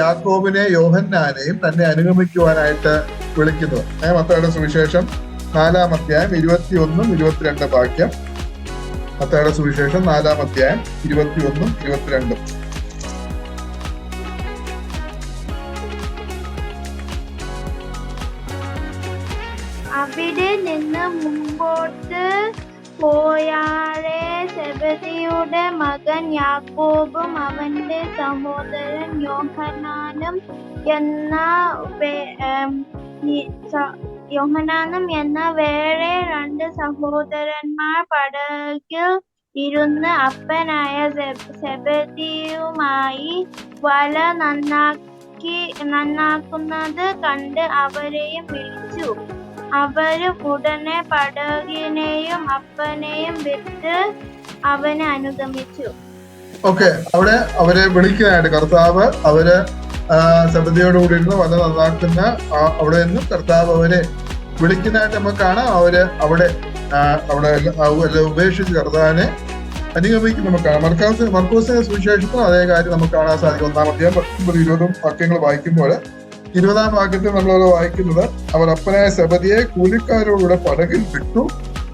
യാക്കോബിനെ യോഹന്നാനെയും തന്നെ അനുഗമിക്കുവാനായിട്ട് വിളിക്കുന്നത്. മത്തായിയുടെ സുവിശേഷം 4-ാം അധ്യായം 21-22 വാക്യം. മത്തായിയുടെ സുവിശേഷം 4-ാം അധ്യായം 21-22. അവിടെ നിന്ന് മുമ്പോട്ട് പോയാറെ സെബദിയുടെ മകൻ യാക്കോബും അവന്റെ സഹോദരൻ യോഹന്നാനും എന്ന വേറെ 2 സഹോദരന്മാർ പടകിൽ ഇരുന്ന് അപ്പനായ സെബദിയുമായി വല നന്നാക്കുന്നത് കണ്ട് അവരെയും വിളിച്ചു. അവരും ഉടനെ പടകിനെയും അപ്പനെയും വിട്ട് അവനെ അനുഗമിച്ചു. ഓക്കെ, അവിടെ അവരെ വിളിക്കാനായിട്ട് കർത്താവ് സെബദിയോടുകൂടി ഇരുന്ന് വല നന്നാക്കുന്ന അവിടെ നിന്നും കർത്താവ് അവരെ വിളിക്കുന്നതായിട്ട് നമുക്ക് കാണാം. അവിടെ ഉപേക്ഷിച്ച് കർത്താവിനെ അനുഗമിക്കും നമുക്ക് കാണാം. മർക്കോസിന്റെ സുവിശേഷത്തിനും അതേ കാര്യം നമുക്ക് കാണാൻ സാധിക്കും. 1-ാം അധ്യായം 19-20 വാക്യങ്ങൾ വായിക്കുമ്പോൾ 20-ാം വാക്യത്തിൽ നമ്മളത് വായിക്കുന്നത്, അവർ അപ്പനായ സെബദിയെ കൂലിക്കാരോടുകൂടെ പടകിൽ വിട്ടു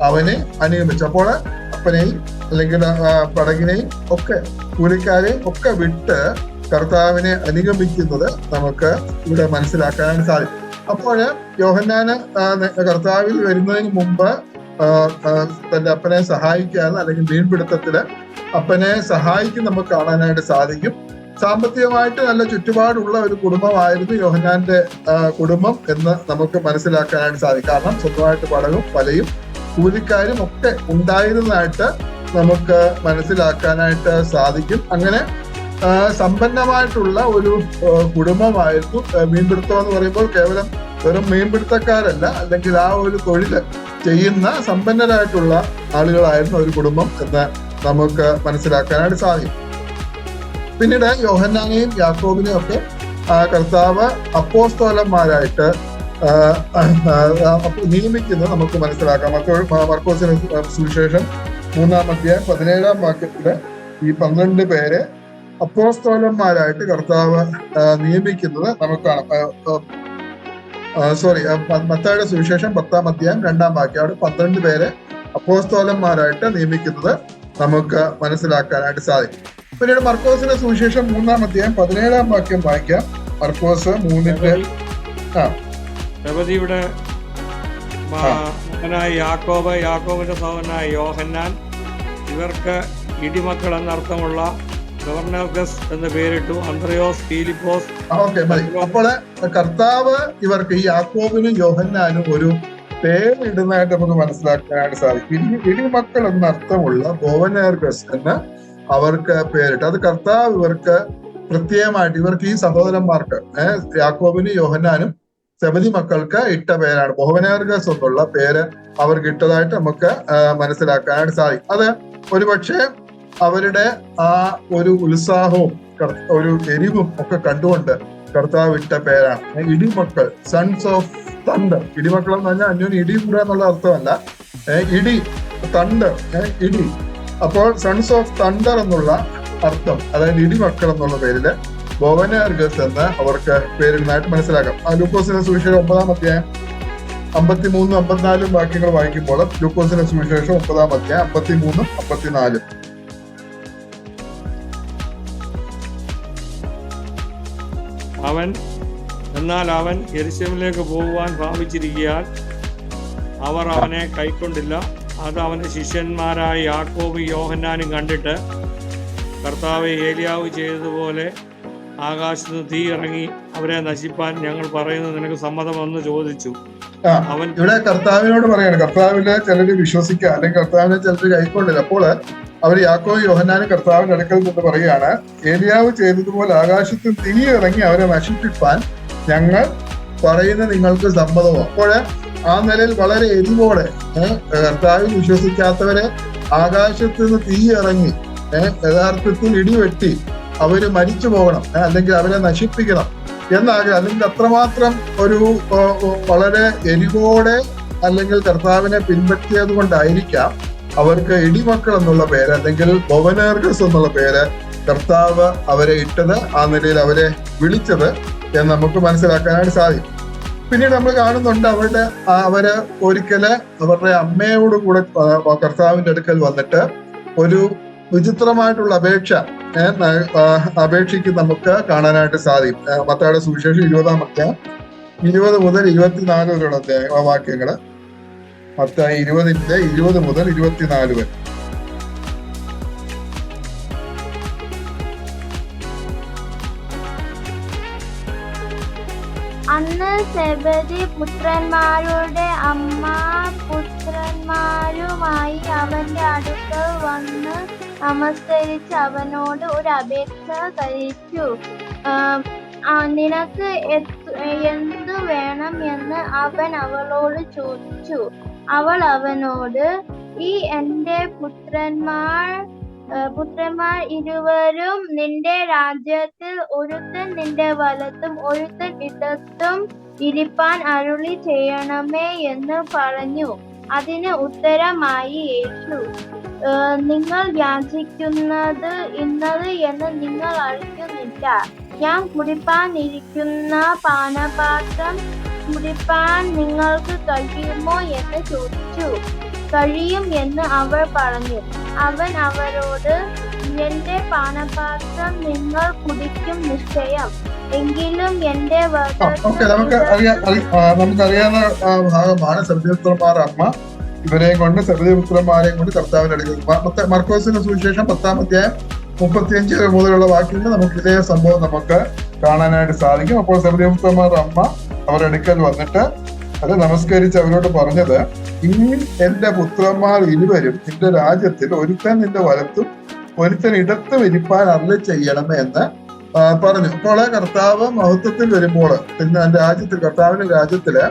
അവനെ അനുഗമിച്ചു. അപ്പോൾ അപ്പനെയും അല്ലെങ്കിൽ പടകിനെയും ഒക്കെ കൂലിക്കാരെയും ഒക്കെ വിട്ട് കർത്താവിനെ അനുഗമിക്കുന്നത് നമുക്ക് ഇവിടെ മനസ്സിലാക്കാനായിട്ട് സാധിക്കും. അപ്പോൾ യോഹന്നാന് കർത്താവിൽ വരുന്നതിന് മുമ്പ് തന്റെ അപ്പനെ സഹായിക്കാതെ, അല്ലെങ്കിൽ മീൻപിടുത്തത്തില് അപ്പനെ സഹായിക്കും നമുക്ക് കാണാനായിട്ട് സാധിക്കും. സാമ്പത്തികമായിട്ട് നല്ല ചുറ്റുപാടുള്ള ഒരു കുടുംബമായിരുന്നു യോഹന്നാന്റെ കുടുംബം എന്ന് നമുക്ക് മനസ്സിലാക്കാനായിട്ട് സാധിക്കും. കാരണം സ്വന്തമായിട്ട് പടകും വലയും കൂലിക്കാരും ഒക്കെ ഉണ്ടായിരുന്നതായിട്ട് നമുക്ക് മനസ്സിലാക്കാനായിട്ട് സാധിക്കും. അങ്ങനെ സമ്പന്നമായിട്ടുള്ള ഒരു കുടുംബമായിരുന്നു. മീൻപിടുത്തം എന്ന് പറയുമ്പോൾ കേവലം വെറും മീൻപിടുത്തക്കാരല്ല, അല്ലെങ്കിൽ ആ ഒരു തൊഴിൽ ചെയ്യുന്ന സമ്പന്നരായിട്ടുള്ള ആളുകളായിരുന്നു ഒരു കുടുംബം എന്ന് നമുക്ക് മനസ്സിലാക്കാനായിട്ട് സാധിക്കും. പിന്നീട് യോഹന്നാനെയും യാക്കോബിനെയും ഒക്കെ കർത്താവ് അപ്പോസ്തലന്മാരായിട്ട് നിയമിക്കുന്നത് നമുക്ക് മനസ്സിലാക്കാം. മർക്കോസിന് സുവിശേഷം 3-ാം അധ്യായം 17-ാം വാക്യത്തില് ഈ 12 പേരെ അപ്പോസ്തലന്മാരായിട്ട് കർത്താവ് നിയമിക്കുന്നത് നമുക്ക് കാണാം. മത്തായിയുടെ സുവിശേഷം 10-ാം അധ്യായം 2-ാം വാക്യം, അവിടെ 12 പേരെ അപ്പോസ്തലന്മാരായിട്ട് നിയമിക്കുന്നത് നമുക്ക് മനസ്സിലാക്കാനായിട്ട് സാധിക്കും. പിന്നീട് മർക്കോസിന്റെ സുവിശേഷം 3-ാം അധ്യായം 17-ാം വാക്യം വായിക്കാം. മർക്കോസ് 3-ന്റെ സബദിയുടെ മകനായ യാക്കോബ്, യാക്കോബിന്റെ സഹോദരനായ യോഹന്നാൻ, ഇവർക്ക് ഇടിമക്കൾ എന്നർത്ഥമുള്ള ഗവർണർഗസ് എന്ന് പേരിട്ടു. അന്ത്രയോസ്, ഫിലിപ്പോസ്. അപ്പോൾ കർത്താവ് ഇവർക്ക്, ഈ യാക്കോബിനും യോഹന്നാനും ഒരു പേരിടുന്നതായിട്ട് നമുക്ക് മനസ്സിലാക്കാനായിട്ട് സാധിക്കും. ഇടിമക്കൾ എന്നർത്ഥമുള്ള ബോവനേർഗസ് എന്ന് അവർക്ക് പേരിട്ടു. അത് കർത്താവ് ഇവർക്ക് പ്രത്യേകമായിട്ട്, ഇവർക്ക് ഈ സഹോദരന്മാർക്ക് യാക്കോബിനും യോഹന്നാനും സെബദി മക്കൾക്ക് ഇട്ട പേരാണ്. ബോവനേർഗസ് എന്നുള്ള പേര് അവർക്ക് ഇട്ടതായിട്ട് നമുക്ക് മനസ്സിലാക്കാനായിട്ട് സാധിക്കും. അത് ഒരുപക്ഷെ അവരുടെ ആ ഒരു ഉത്സാഹവും ഒരു എരിവും ഒക്കെ കണ്ടുകൊണ്ട് കർത്താവ് ഇട്ട പേരാണ് ഇടിമക്കൾ, സൺസ് ഓഫ് തണ്ടർ. ഇടിമക്കൾ എന്ന് പറഞ്ഞാൽ അന്യോന്യം ഇടി കൂടെ എന്നുള്ള അർത്ഥമല്ല, ഇടി, തണ്ടർ, ഇടി. അപ്പോൾ സൺസ് ഓഫ് തണ്ടർ എന്നുള്ള അർത്ഥം, അതായത് ഇടിമക്കൾ എന്നുള്ള പേരില് ബോവനേർഗസ് എന്ന് അവർക്ക് പേരിടുന്നതായിട്ട് മനസ്സിലാക്കാം. ലൂക്കോസിന്റെ സുവിശേഷം 9-ാം അധ്യായം 53-54 വാക്യങ്ങൾ വായിക്കുമ്പോൾ, ലൂക്കോസിന്റെ സുവിശേഷം 9-ാം അധ്യായം 53-54. എന്നാൽ അവൻ യെരൂശലേമിലേക്ക് പോകുവാൻ ഭാവിച്ചിരിക്കയാൽ അവർ അവനെ കൈക്കൊണ്ടില്ല. അത് അവന്റെ ശിഷ്യന്മാരായ യാക്കോബും യോഹന്നാനും കണ്ടിട്ട്, കർത്താവെ, ഏലിയാവ് ചെയ്തതുപോലെ ആകാശത്ത് തീ ഇറങ്ങി അവരെ നശിപ്പാൻ ഞങ്ങൾ പറയുന്നത് നിനക്ക് സമ്മതമെന്ന് ചോദിച്ചു. അവൻ ഇവിടെ കർത്താവിനോട് പറയാണ്. കർത്താവിനെ ചിലര് വിശ്വസിക്കുക, അല്ലെങ്കിൽ കർത്താവിനെ ചിലര് കൈക്കൊണ്ടില്ല. അപ്പോൾ അവർ യാക്കോബും യോഹന്നാനും കർത്താവിന്റെ അടുക്കൽ നിന്ന് പറയുകയാണ്, ഏലിയാവ് ചെയ്തതുപോലെ ആകാശത്ത് തീ ഇറങ്ങി അവരെ നശിപ്പിപ്പാൻ ഞങ്ങൾ പറയുന്നത് നിങ്ങൾക്ക് സമ്മതമോ? അപ്പോൾ ആ നിലയിൽ വളരെ എരിവോടെ കർത്താവിൽ വിശ്വസിക്കാത്തവരെ ആകാശത്ത് നിന്ന് തീ ഇറങ്ങി യഥാർത്ഥത്തിൽ ഇടിവെട്ടി അവര് മരിച്ചു പോകണം, അല്ലെങ്കിൽ അവരെ നശിപ്പിക്കണം എന്നാഗ്രഹം, അല്ലെങ്കിൽ അത്രമാത്രം ഒരു വളരെ എരിവോടെ അല്ലെങ്കിൽ കർത്താവിനെ പിൻപറ്റിയത് കൊണ്ടായിരിക്കാം അവർക്ക് ഇടിമക്കൾ എന്നുള്ള പേര്, അല്ലെങ്കിൽ ബോവനേർഗസ് എന്നുള്ള പേര് കർത്താവ് അവരെ ഇട്ടത്, ആ നിലയിൽ അവരെ വിളിച്ചത് എന്ന് നമുക്ക് മനസ്സിലാക്കാനായിട്ട് സാധിക്കും. പിന്നീട് നമ്മൾ കാണുന്നുണ്ട് അവര് ഒരിക്കല് അവരുടെ അമ്മയോട് കൂടെ കർത്താവിന്റെ അടുക്കൽ വന്നിട്ട് ഒരു വിചിത്രമായിട്ടുള്ള അപേക്ഷയ്ക്ക് നമുക്ക് കാണാനായിട്ട് സാധിക്കും. മത്തായിയുടെ സുവിശേഷം 20-ാം അധ്യായം 20 മുതൽ 24 വരെയുള്ള വാക്യങ്ങള്. മത്തായി 20-ന്റെ 20 മുതൽ 24 വരെ. അന്ന് സെബദി പുത്രന്മാരുടെ അമ്മ പുത്രന്മാരുമായി അവന്റെ അടുക്കൽ വന്ന് നമസ്കരിച്ച് അവനോട് ഒരു അപേക്ഷ കഴിച്ചു. നിനക്ക് എന്തു വേണം എന്ന് അവൻ അവളോട് ചോദിച്ചു. അവൾ അവനോട്, ഈ എന്റെ പുത്രന്മാർ ഇരുവരും നിന്റെ രാജ്യത്തിൽ ഒരുത്തൻ നിന്റെ വലത്തും ഒരുത്തൻ ഇടത്തും ഇരിപ്പാൻ അരുളി ചെയ്യണമേ എന്ന് പറഞ്ഞു. അതിന് ഉത്തരമായി യേശു, നിങ്ങൾ യാചിക്കുന്നത് ഇന്നത് എന്ന് നിങ്ങൾ അറിയുന്നില്ല. ഞാൻ കുടിപ്പാനിരിക്കുന്ന പാനപാത്രം കുടിപ്പാൻ നിങ്ങൾക്ക് കഴിയുമോ എന്ന് ചോദിച്ചു. കഴിയും എന്ന് അവൾ പറഞ്ഞു. അവൻ അവരോട്, എന്റെ പാനപാത്രം നിങ്ങൾ കുടിക്കും നിശ്ചയം, എങ്കിലും എന്റെ നമുക്കറിയാവുന്ന ഭാഗമാണ് സെബദീപുത്രന്മാരുടെ അമ്മ ഇവരെയും കൊണ്ട് സെബദീപുത്രന്മാരെയും കൊണ്ട് കർത്താവിന്റെ അടുക്കൽ. മർക്കോസിന്റെ സുവിശേഷം 10-ാം അധ്യായം 35 മുതലുള്ള വാക്യങ്ങൾ നമുക്ക് ഇതേ സംഭവം നമുക്ക് കാണാനായിട്ട് സാധിക്കും. അപ്പോൾ സെബദീപുത്രന്മാരുടെ അമ്മ അവരുടെ അടുക്കൽ വന്നിട്ട് അത് നമസ്കരിച്ച് അവരോട് പറഞ്ഞത്, ഈ എന്റെ പുത്രന്മാർ ഇരുവരും നിന്റെ രാജ്യത്തിൽ ഒരുത്തൻ നിന്റെ വലത്തും ഒരുത്തൻ ഇടത്തും ഇരിപ്പാൻ അരുളി ചെയ്യണമേ എന്ന് പറഞ്ഞു. അപ്പോൾ കർത്താവ് മഹത്വത്തിൽ വരുമ്പോൾ പിന്നെ രാജ്യത്തിൽ കർത്താവിന്റെ രാജ്യത്തില്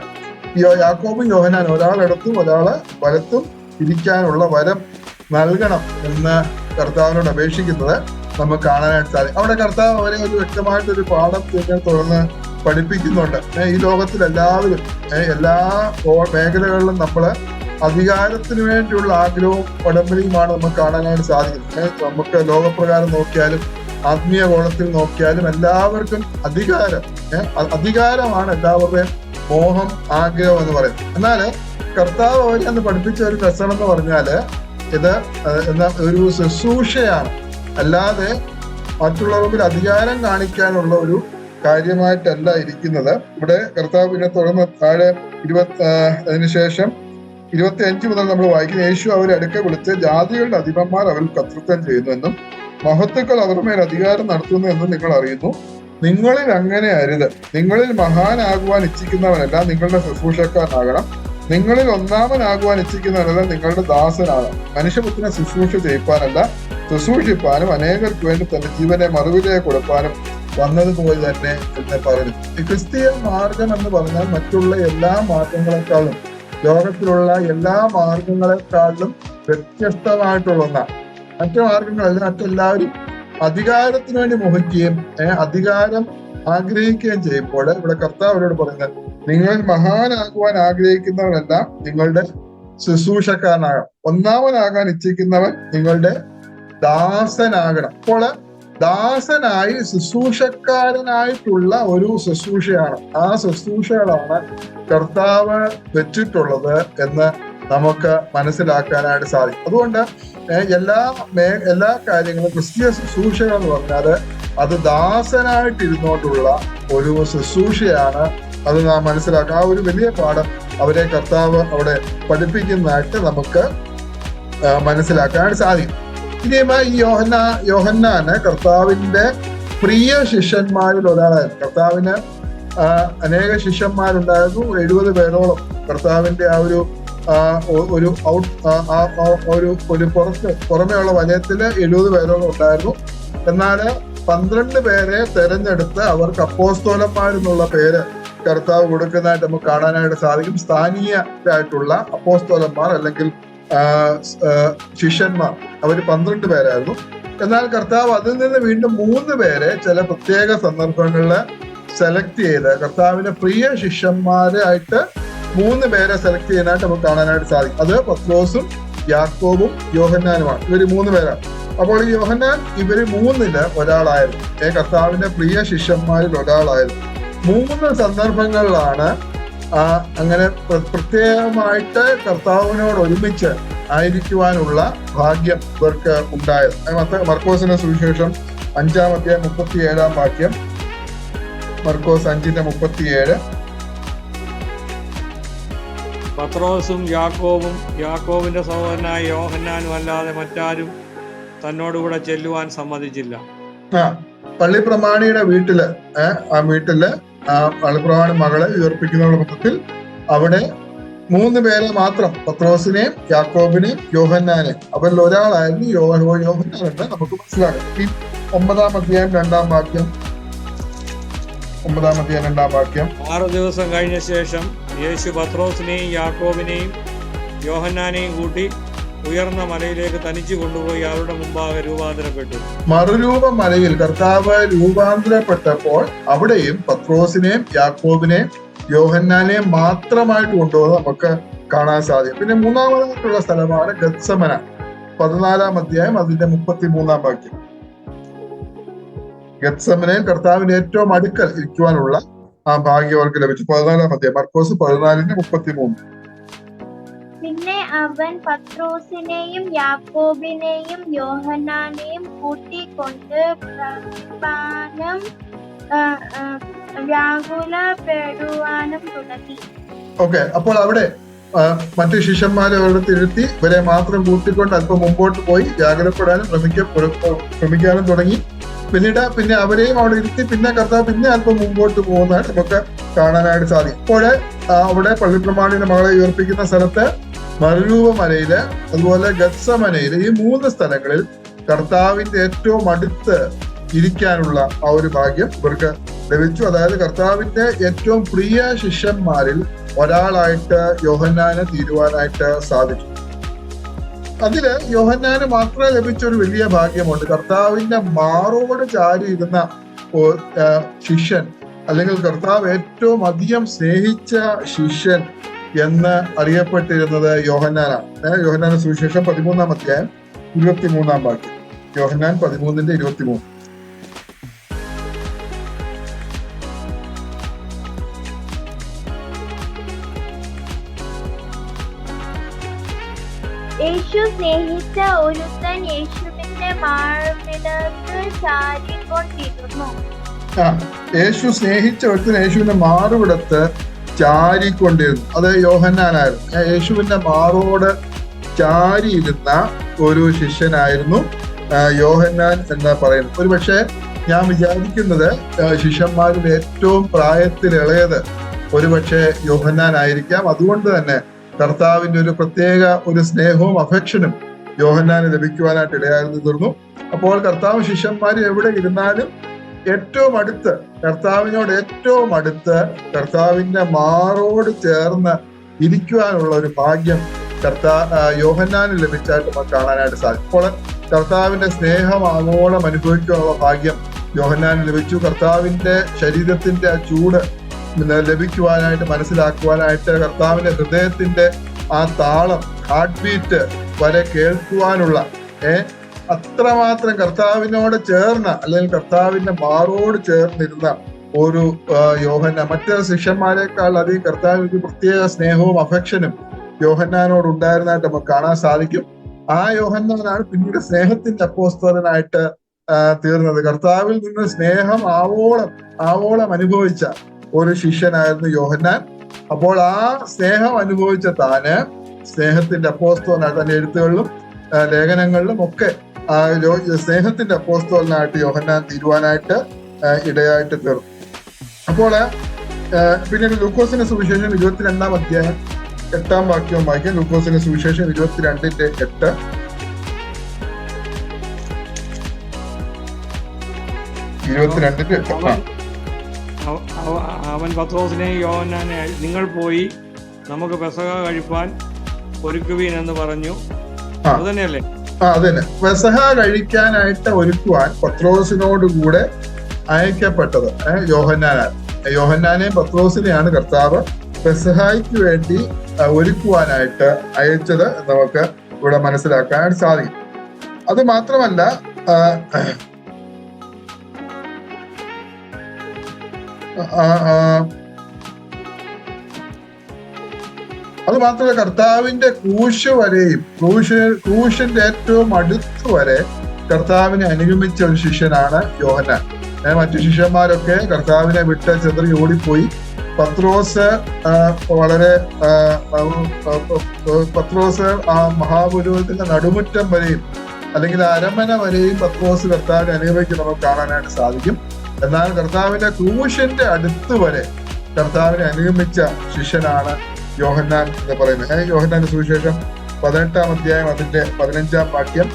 യാക്കോബും യോഹന്നാൻ ഒരാളിടത്തും ഒരാള് വലത്തും ഇരിക്കാനുള്ള വരം നൽകണം എന്ന് കർത്താവിനോട് അപേക്ഷിക്കുന്നത് നമുക്ക് കാണാനായിട്ട് സാധിക്കും. അവിടെ കർത്താവ് അവരെ ഒരു വ്യക്തമായിട്ടൊരു പാഠം തുറന്ന് പഠിപ്പിക്കുന്നുണ്ട്. ഈ ലോകത്തിൽ എല്ലാവരും എല്ലാ മേഖലകളിലും നമ്മള് അധികാരത്തിന് വേണ്ടിയുള്ള ആഗ്രഹവും ഉടമ്പടിയുമാണ് നമുക്ക് കാണാനായിട്ട് സാധിക്കുന്നത്. നമുക്ക് ലോകപ്രകാരം നോക്കിയാലും ആത്മീയ കോണത്തിൽ നോക്കിയാലും എല്ലാവർക്കും അധികാരമാണ് എല്ലാവരുടെയും മോഹം, ആഗ്രഹം എന്ന് പറയുന്നത്. എന്നാല് കർത്താവ് അവരെ അന്ന് പഠിപ്പിച്ച ഒരു ലെസൺ എന്ന് പറഞ്ഞാല് ഇത് ഒരു ശുശ്രൂഷയാണ്, അല്ലാതെ മറ്റുള്ളവർക്ക് അധികാരം കാണിക്കാനുള്ള ഒരു കാര്യമായിട്ടല്ല ഇരിക്കുന്നത്. ഇവിടെ കർത്താവ് പിന്നെ തുടർന്ന് താഴെ അതിനുശേഷം 25 മുതൽ നമ്മൾ വായിക്കുന്ന, യേശു അവരെ അടുക്ക വിളിച്ച് ജാതികളുടെ അധിപന്മാർ അവരിൽ കർത്തൃത്വം ചെയ്യുന്നുവെന്നും മഹത്തുക്കൾ അവരുടെ മേൽ അധികാരം നടത്തുന്നു എന്നും നിങ്ങൾ അറിയുന്നു. നിങ്ങളിൽ അങ്ങനെ അരുത്. നിങ്ങളിൽ മഹാനാകുവാൻ ഇച്ഛിക്കുന്നവനല്ല നിങ്ങളുടെ ശുശ്രൂഷക്കാരനാകണം. നിങ്ങളിൽ ഒന്നാമനാകുവാൻ ഇച്ഛിക്കുന്നവനല്ല നിങ്ങളുടെ ദാസനാകണം. മനുഷ്യപുത്രനെ ശുശ്രൂഷ ചെയ്യിപ്പാനല്ല, ശുശ്രൂഷിപ്പാനും അനേകർക്ക് വേണ്ടി തന്റെ ജീവനെ മറുവിലയെ കൊടുപ്പാനും വന്നതുപോലെ തന്നെ എന്ന് പറഞ്ഞു. ഈ ക്രിസ്തീയ മാർഗം എന്ന് പറഞ്ഞാൽ മറ്റുള്ള എല്ലാ മാർഗങ്ങളെക്കാളും, ലോകത്തിലുള്ള എല്ലാ മാർഗങ്ങളെക്കാളും വ്യത്യസ്തമായിട്ടുള്ള ഒന്നാണ്. മറ്റു മാർഗങ്ങളല്ല, മറ്റെല്ലാവരും അധികാരത്തിന് വേണ്ടി മോഹിക്കുകയും അധികാരം ആഗ്രഹിക്കുകയും ചെയ്യുമ്പോൾ ഇവിടെ കർത്താവ് അവരോട് പറയുന്നത്, നിങ്ങൾ മഹാനാകുവാൻ ആഗ്രഹിക്കുന്നവരെല്ലാം നിങ്ങളുടെ ശുശ്രൂഷക്കാരനാകണം. ഒന്നാമനാകാൻ ഇച്ഛിക്കുന്നവൻ നിങ്ങളുടെ ദാസനാകണം. അപ്പോൾ ദാസനായി ശുശ്രൂഷക്കാരനായിട്ടുള്ള ഒരു ശുശ്രൂഷയാണ്, ആ ശുശ്രൂഷകളാണ് കർത്താവ് വെച്ചിട്ടുള്ളത് എന്ന് നമുക്ക് മനസ്സിലാക്കാനായിട്ട് സാധിക്കും. അതുകൊണ്ട് എല്ലാ കാര്യങ്ങളും ക്രിസ്തീയ ശുശ്രൂഷകൾ എന്ന് പറഞ്ഞാല് അത് ദാസനായിട്ടിരുന്നോണ്ടുള്ള ഒരു ശുശ്രൂഷയാണ്. അത് നാം മനസ്സിലാക്കുക. ആ ഒരു വലിയ പാഠം അവരെ കർത്താവ് അവിടെ പഠിപ്പിക്കുന്നതായിട്ട് നമുക്ക് മനസ്സിലാക്കാനായിട്ട് സാധിക്കും. ഇനിയുമായി ഈ യോഹന്നാന് കർത്താവിന്റെ പ്രിയ ശിഷ്യന്മാരിൽ ഒരാളായിരുന്നു. കർത്താവിന് അനേക ശിഷ്യന്മാരുണ്ടായിരുന്നു. 70 പേരോളം കർത്താവിന്റെ ആ ഒരു പുറമെയുള്ള വലയത്തില് 70 പേരോളം ഉണ്ടായിരുന്നു. എന്നാല് 12 പേരെ തെരഞ്ഞെടുത്ത് അവർക്ക് അപ്പോസ്തോലന്മാരെന്നുള്ള പേര് കർത്താവ് കൊടുക്കുന്നതായിട്ട് നമുക്ക് കാണാനായിട്ട് സാധിക്കും. സ്ഥാനീയരായിട്ടുള്ള അപ്പോസ്തോലന്മാർ അല്ലെങ്കിൽ ശിഷ്യന്മാർ, അവര് 12 പേരായിരുന്നു. എന്നാൽ കർത്താവ് അതിൽ നിന്ന് വീണ്ടും 3 പേരെ ചില പ്രത്യേക സന്ദർഭങ്ങളിൽ സെലക്ട് ചെയ്ത് കർത്താവിന്റെ പ്രിയ ശിഷ്യന്മാരായിട്ട് 3 പേരെ സെലക്ട് ചെയ്യാനായിട്ട് നമുക്ക് കാണാനായിട്ട് സാധിക്കും. അത് പത്രോസും യാക്കോബും യോഹന്നാനുമാണ്. ഇവര് 3 പേരാണ്. അപ്പോൾ ഈ യോഹന്നാൻ ഇവര് 3-ല് ഒരാളായിരുന്നു. കർത്താവിന്റെ പ്രിയ ശിഷ്യന്മാരിൽ ഒരാളായിരുന്നു. 3 സന്ദർഭങ്ങളിലാണ് അങ്ങനെ പ്രത്യേകമായിട്ട് കർത്താവിനോട് ഒരുമിച്ച് ആയിരിക്കുവാനുള്ള ഭാഗ്യം ഇവർക്ക് ഉണ്ടായത്. മർക്കോസിന്റെ സുവിശേഷം 5-ാം അധ്യായം 37-ാം വാക്യം. മർക്കോസ് 5:37. പത്രോസും യാക്കോബിന്റെ സഹോദരനായ യോഹന്നാനും അല്ലാതെ മറ്റാരും തന്നോടുകൂടെ ചെല്ലുവാൻ സമ്മതിച്ചില്ല. പള്ളിപ്രമാണിയുടെ വീട്ടില് പള്ളിപ്രമാണി മകളെ ഉയർപ്പിക്കുന്ന മൊത്തത്തിൽ അവിടെ 3 പേരെ മാത്രം, പത്രോസിനെയും യാക്കോബിനെയും യോഹന്നാനെയും, അവരിൽ ഒരാളായിരുന്നു യോഹന്നാനെന്ന് നമുക്ക് മനസ്സിലാക്കാം. 9-ാം അധ്യായം 2-ാം വാക്യം. 9-ാം അധ്യായം 2-ാം വാക്യം. 6 ദിവസം കഴിഞ്ഞ ശേഷം യേശു പത്രോസിനെയും യാക്കോബിനെയും യോഹന്നാനെയും കൂട്ടി ഉയർന്ന മലയിലേക്ക് തനിച്ചു കൊണ്ടുപോയി അവരുടെ മുമ്പാകെ രൂപാന്തരപ്പെട്ടു. മറുരൂപ മലയിൽ കർത്താവ് രൂപാന്തരപ്പെട്ടപ്പോൾ അവിടെയും പത്രോസിനെയും യാക്കോബിനെയും യോഹന്നാനെയും മാത്രമായിട്ട് കൊണ്ടുപോകുന്നത് നമുക്ക് കാണാൻ സാധിക്കും. പിന്നെ 3-ാമതായിട്ടുള്ള സ്ഥലമാണ് ഗത്സമന. 14-ാം അധ്യായം അതിന്റെ 33-ാം വാക്യം. ഗത്സമനയിൽ കർത്താവിന്റെ ഏറ്റവും അടുക്കൽ ഇരിക്കുവാനുള്ള ആ ഭാഗ്യം അവർക്ക് ലഭിച്ചു. 14-ാം അധ്യായം മർക്കോസ് 14:33. പിന്നെ അവൻ പത്രോസിനെയും യാക്കോബിനെയും യോഹന്നാനെയും കൂട്ടിക്കൊണ്ട് വ്യാകുലപ്പെടുവാനും തുടങ്ങി. ഓക്കെ, അപ്പോൾ അവിടെ മറ്റു ശിഷ്യന്മാരെ അവരുടെ തിരുത്തി ഇവരെ മാത്രം കൂട്ടിക്കൊണ്ട് അല്പം മുമ്പോട്ട് പോയി വ്യാകുലപ്പെടാനും ശ്രമിക്കാനും തുടങ്ങി. പിന്നെ അവരെയും അവിടെ ഇരുത്തി പിന്നെ കർത്താവ് പിന്നെ അല്പം മുമ്പോട്ട് പോകുന്നതായിട്ട് നമുക്ക് കാണാനായിട്ട് സാധിക്കും. അപ്പോൾ അവിടെ പള്ളിപ്രമാണിയുടെ മകളെ ഉയർപ്പിക്കുന്ന സ്ഥലത്ത് മരുഭൂമലയില്, അതുപോലെ ഗത്സമനയില്, ഈ 3 സ്ഥലങ്ങളിൽ കർത്താവിന്റെ ഏറ്റവും അടുത്ത് ഇരിക്കാനുള്ള ആ ഒരു ഭാഗ്യം ഇവർക്ക് ലഭിച്ചു. അതായത് കർത്താവിന്റെ ഏറ്റവും പ്രിയ ശിഷ്യന്മാരിൽ ഒരാളായിട്ട് യോഹന്നാന് തീരുവാനായിട്ട് സാധിച്ചു. അതില് യോഹന്നാന് മാത്രമേ ലഭിച്ച ഒരു വലിയ ഭാഗ്യമുണ്ട്. കർത്താവിന്റെ മാറോട് ചാരി ഇരുന്ന ശിഷ്യൻ, അല്ലെങ്കിൽ കർത്താവ് ഏറ്റവും അധികം സ്നേഹിച്ച ശിഷ്യൻ എന്ന് അറിയപ്പെട്ടിരുന്നത് യോഹന്നാനാണ്. യോഹന്നാന്റെ സുവിശേഷം 13-ാം അധ്യായം 23-ാം വാക്യം. യോഹന്നാൻ 13:23. യേശു സ്നേഹിച്ച ഒരുത്തൻ യേശുവിന്റെ മാർവിടത്ത് ചാരിക്കൊണ്ടിരുന്നു. യേശു സ്നേഹിച്ച ഒരുത്തൻ യേശുവിന്റെ മാറുവിടത്ത് ചാരിക്കൊണ്ടിരുന്നു. അത് യോഹന്നാനായിരുന്നു. യേശുവിന്റെ മാറോട് ചാരിയിരുന്ന ഒരു ശിഷ്യനായിരുന്നു യോഹന്നാൻ എന്ന് പറയുന്നത്. ഒരു പക്ഷേ ഞാൻ വിചാരിക്കുന്നത് ശിഷ്യന്മാരിൽ ഏറ്റവും പ്രായത്തിൽ ഇളയത് ഒരുപക്ഷെ യോഹന്നാൻ ആയിരിക്കാം. അതുകൊണ്ട് തന്നെ കർത്താവിന്റെ ഒരു പ്രത്യേക ഒരു സ്നേഹവും അഫെക്ഷനും യോഹന്നാന് ലഭിക്കുവാനായിട്ട് ഇടയായിരുന്നു തീർന്നു. അപ്പോൾ കർത്താവ് ശിഷ്യന്മാർ എവിടെ ഇരുന്നാലും ഏറ്റവും അടുത്ത്, കർത്താവിനോട് ഏറ്റവും അടുത്ത്, കർത്താവിന്റെ മാറോട് ചേർന്ന് ഇരിക്കുവാനുള്ള ഒരു ഭാഗ്യം യോഹന്നാന് ലഭിച്ചായിട്ട് നമുക്ക് കാണാനായിട്ട് സാധിക്കും. അപ്പോൾ കർത്താവിന്റെ സ്നേഹം ആഗോളം അനുഭവിക്കാനുള്ള ഭാഗ്യം യോഹന്നാന് ലഭിച്ചു. കർത്താവിന്റെ ശരീരത്തിന്റെ ആ ചൂട് ലഭിക്കുവാനായിട്ട്, മനസ്സിലാക്കുവാനായിട്ട്, കർത്താവിന്റെ ഹൃദയത്തിന്റെ ആ താളം, ഹാർട്ട് ബീറ്റ് വരെ കേൾക്കുവാനുള്ള അത്രമാത്രം കർത്താവിനോട് ചേർന്ന, അല്ലെങ്കിൽ കർത്താവിന്റെ മാറോട് ചേർന്നിരുന്ന ഒരു യോഹന്നാൻ. മറ്റ് ശിഷ്യന്മാരെക്കാൾ അധികം കർത്താവിന് പ്രത്യേക സ്നേഹവും അഫെക്ഷനും യോഹന്നാനോട് ഉണ്ടായിരുന്നതായിട്ട് നമുക്ക് കാണാൻ സാധിക്കും. ആ യോഹന്നാനാണ് പിന്നീട് സ്നേഹത്തിന്റെ അപ്പോസ്തലനായിട്ട് തീർന്നത്. കർത്താവിൽ നിന്ന് സ്നേഹം ആവോളം അനുഭവിച്ച ഒരു ശിഷ്യനായിരുന്നു യോഹന്നാൻ. അപ്പോൾ ആ സ്നേഹം അനുഭവിച്ച താന് സ്നേഹത്തിന്റെ അപ്പോസ്തലനായിട്ട്, തന്റെ എഴുത്തുകളിലും ലേഖനങ്ങളിലും ഒക്കെ സ്നേഹത്തിന്റെ അപ്പോസ്തലനായിട്ട് യോഹന്നാൻ തീരുവാനായിട്ട് ഇടയായിട്ട് തീർന്നു. അപ്പോൾ പിന്നീട് ലൂക്കോസിന്റെ സുവിശേഷം 22-ാം അധ്യായം 8-ാം വാക്യവും വായിക്കാം. ലൂക്കോസിന്റെ സുവിശേഷം 22:8. അവൻ പത്രോസിനെയും യോഹന്നാനെ, നിങ്ങൾ പോയി നമുക്ക് പെസഹ കഴിപ്പാൻ ഒരുക്കുവീൻ എന്ന് പറഞ്ഞു. അത് തന്നെയല്ലേ? അതന്നെ, പെസഹ കഴിക്കാനായിട്ട് ഒരുക്കുവാൻ പത്രോസിനോട് കൂടെ അയക്കപ്പെട്ടത് യോഹന്നാനാണ്. യോഹന്നാനെയും പത്രോസിനെയാണ് കർത്താവ് പെസഹായ്ക്ക് വേണ്ടി ഒരുക്കുവാനായിട്ട് അയച്ചത് നമുക്ക് ഇവിടെ മനസ്സിലാക്കാൻ സാധിക്കും. അത് മാത്രമല്ല, കർത്താവിന്റെ ക്രൂശ് വരെയും, ക്രൂശിന്റെ ഏറ്റവും അടുത്ത് വരെ കർത്താവിനെ അനുഗമിച്ച ഒരു ശിഷ്യനാണ് യോഹന്നാൻ. മറ്റു ശിഷ്യന്മാരൊക്കെ കർത്താവിനെ വിട്ട് ചെതറി ഓടിപ്പോയി. പത്രോസ് ആ മഹാപുരോഹിതന്റെ നടുമുറ്റം വരെയും, അല്ലെങ്കിൽ അരമന വരെയും പത്രോസ് കർത്താവിനെ അനുഗമിച്ച് നമുക്ക് കാണാനായിട്ട് സാധിക്കും. എന്നാൽ കർത്താവിന്റെ ക്രൂശിന്റെ അടുത്ത് വരെ കർത്താവിനെ അനുഗമിച്ച ശിഷ്യനാണ് യോഹന്നാൻ എന്ന് പറയുന്നത്. യോഹന്നാന്റെ സുവിശേഷം 18-ാം അധ്യായം അതിന്റെ 15-ാം വാക്യം.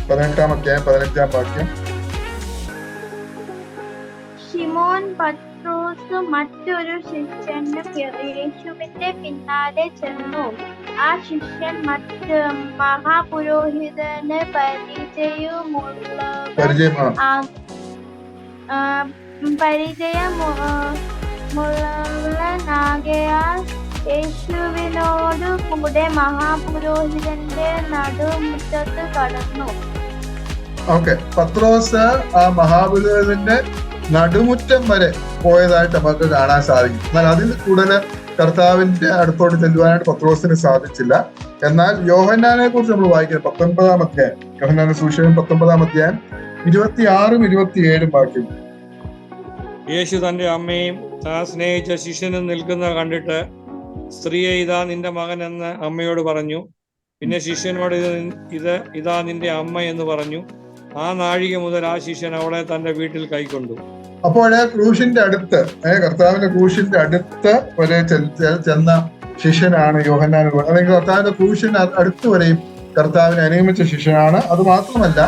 18-ാം അധ്യായം 15-ാം വാക്യം. ശിമോൻ പത്രോസ് മറ്റൊരു ശിഷ്യനും യേശുവിന്റെ പിന്നാലെ ചെന്നു. ആ ശിഷ്യൻ മറ്റ് മഹാപുരോഹിതന് പരിചയമുള്ളവനാകയാൽ യേശുവിനോട് കൂടെ മഹാപുരോഹിതന്റെ നടുമുറ്റത്ത് കടന്നു. പത്രോസ് ആ മഹാപുരോഹിതന്റെ നടുമുറ്റം വരെ പോയതായിട്ട് നമുക്ക് കാണാൻ സാധിക്കും. എന്നാൽ അതിൽ കൂടുതൽ കർത്താവിന്റെ അടുത്തോട്ട് ചെല്ലുവാനായിട്ട് പത്രോസിന് സാധിച്ചില്ല. എന്നാൽ യോഹന്നാനെ കുറിച്ച് നമ്മൾ വായിക്കുന്നത് 19-ാം അധ്യായം, യോഹന്നാന്റെ സുവിശേഷം 19-ാം അധ്യായം 26-ഉം 27-ഉം വാക്യം. യേശു തന്റെ അമ്മയും താൻ സ്നേഹിച്ച ശിഷ്യനും നിൽക്കുന്ന കണ്ടിട്ട്, സ്ത്രീയെ, ഇതാ നിന്റെ മകൻ എന്ന് അമ്മയോട് പറഞ്ഞു. പിന്നെ ശിഷ്യനോട്, ഇതാ നിന്റെ അമ്മ എന്ന് പറഞ്ഞു. ആ നാഴിക മുതൽ ആ ശിഷ്യൻ അവളെ തന്റെ വീട്ടിൽ കൈക്കൊണ്ടു. അപ്പോഴേ ക്രൂശിന്റെ അടുത്ത് കർത്താവിന്റെ ക്രൂശിന്റെ അടുത്ത് വരെ ചെന്ന ശിഷ്യനാണ് യോഹന്നാൻ, അല്ലെങ്കിൽ കർത്താവിന്റെ ക്രൂശിന് അടുത്ത് വരെയും കർത്താവിനെ അനുഗമിച്ച ശിഷ്യനാണ്. അത് മാത്രമല്ല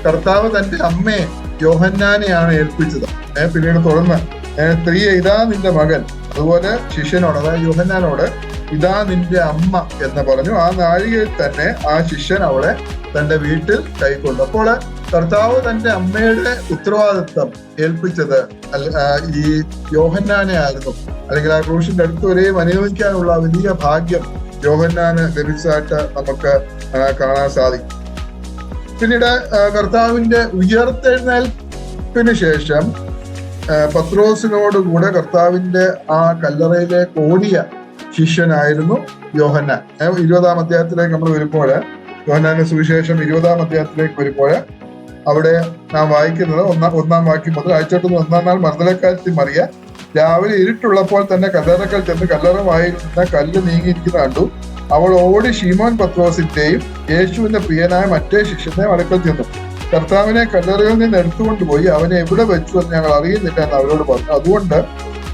കർത്താവ് തന്റെ അമ്മയെ യോഹന്നാനെയാണ് ഏൽപ്പിച്ചത്. പിന്നീട് തുടർന്ന് സ്ത്രീയെ ഇതാ നിന്റെ മകൻ, അതുപോലെ ശിഷ്യനോട് അതായത് യോഹന്നാനോട് ഇതാ നിന്റെ അമ്മ എന്ന് പറഞ്ഞു. ആ നാഴികയിൽ തന്നെ ആ ശിഷ്യൻ അവളെ തന്റെ വീട്ടിൽ കൈക്കൊണ്ടു. അപ്പോൾ കർത്താവ് തന്റെ അമ്മയുടെ ഉത്തരവാദിത്വം ഏൽപ്പിച്ചത് ഈ യോഹന്നാനെ ആയിരുന്നു. അല്ലെങ്കിൽ ആ ക്രൂശിന്റെ അടുത്ത് വരെയും അനുഗമിക്കാനുള്ള വലിയ ഭാഗ്യം യോഹന്നാന് ലഭിച്ചതായിട്ട് നമുക്ക് കാണാൻ സാധിക്കും. പിന്നീട് കർത്താവിന്റെ ഉയർത്തെഴുന്നേൽപ്പിന് ശേഷം പത്രോസിനോടുകൂടെ കർത്താവിന്റെ ആ കല്ലറയിലേക്ക് ഓടിയ ശിഷ്യനായിരുന്നു യോഹന്നാൻ. 20-ാം അധ്യായത്തിലേക്ക് നമ്മൾ വരുമ്പോൾ, യോഹന്നാന്റെ സുവിശേഷം 20-ാം അധ്യായത്തിലേക്ക് വരുമ്പോൾ അവിടെ നാം വായിക്കുന്നത് ഒന്നാം വാക്യം മുതൽ, ആഴ്ചവട്ടം 1-ാം നാൾ മർദ്ദലക്കാരത്തി മറിയ രാവിലെ ഇരുട്ടുള്ളപ്പോൾ തന്നെ കല്ലറക്കൽ ചെന്ന് കല്ലറവായിരുന്ന കല്ല് നീങ്ങിയിരിക്കുന്ന കണ്ടു. അവൾ ഓടി ശീമോൻ പത്രോസിന്റെയും യേശുവിന്റെ പ്രിയനായ മറ്റേ ശിഷ്യന്റെയും അടുക്കൽ ചെന്നു. കർത്താവിനെ കല്ലറയിൽ നിന്ന് എടുത്തുകൊണ്ടുപോയി അവനെ എവിടെ വെച്ചു എന്ന് ഞങ്ങൾ അറിയുന്നില്ല എന്ന് അവരോട് പറഞ്ഞു. അതുകൊണ്ട്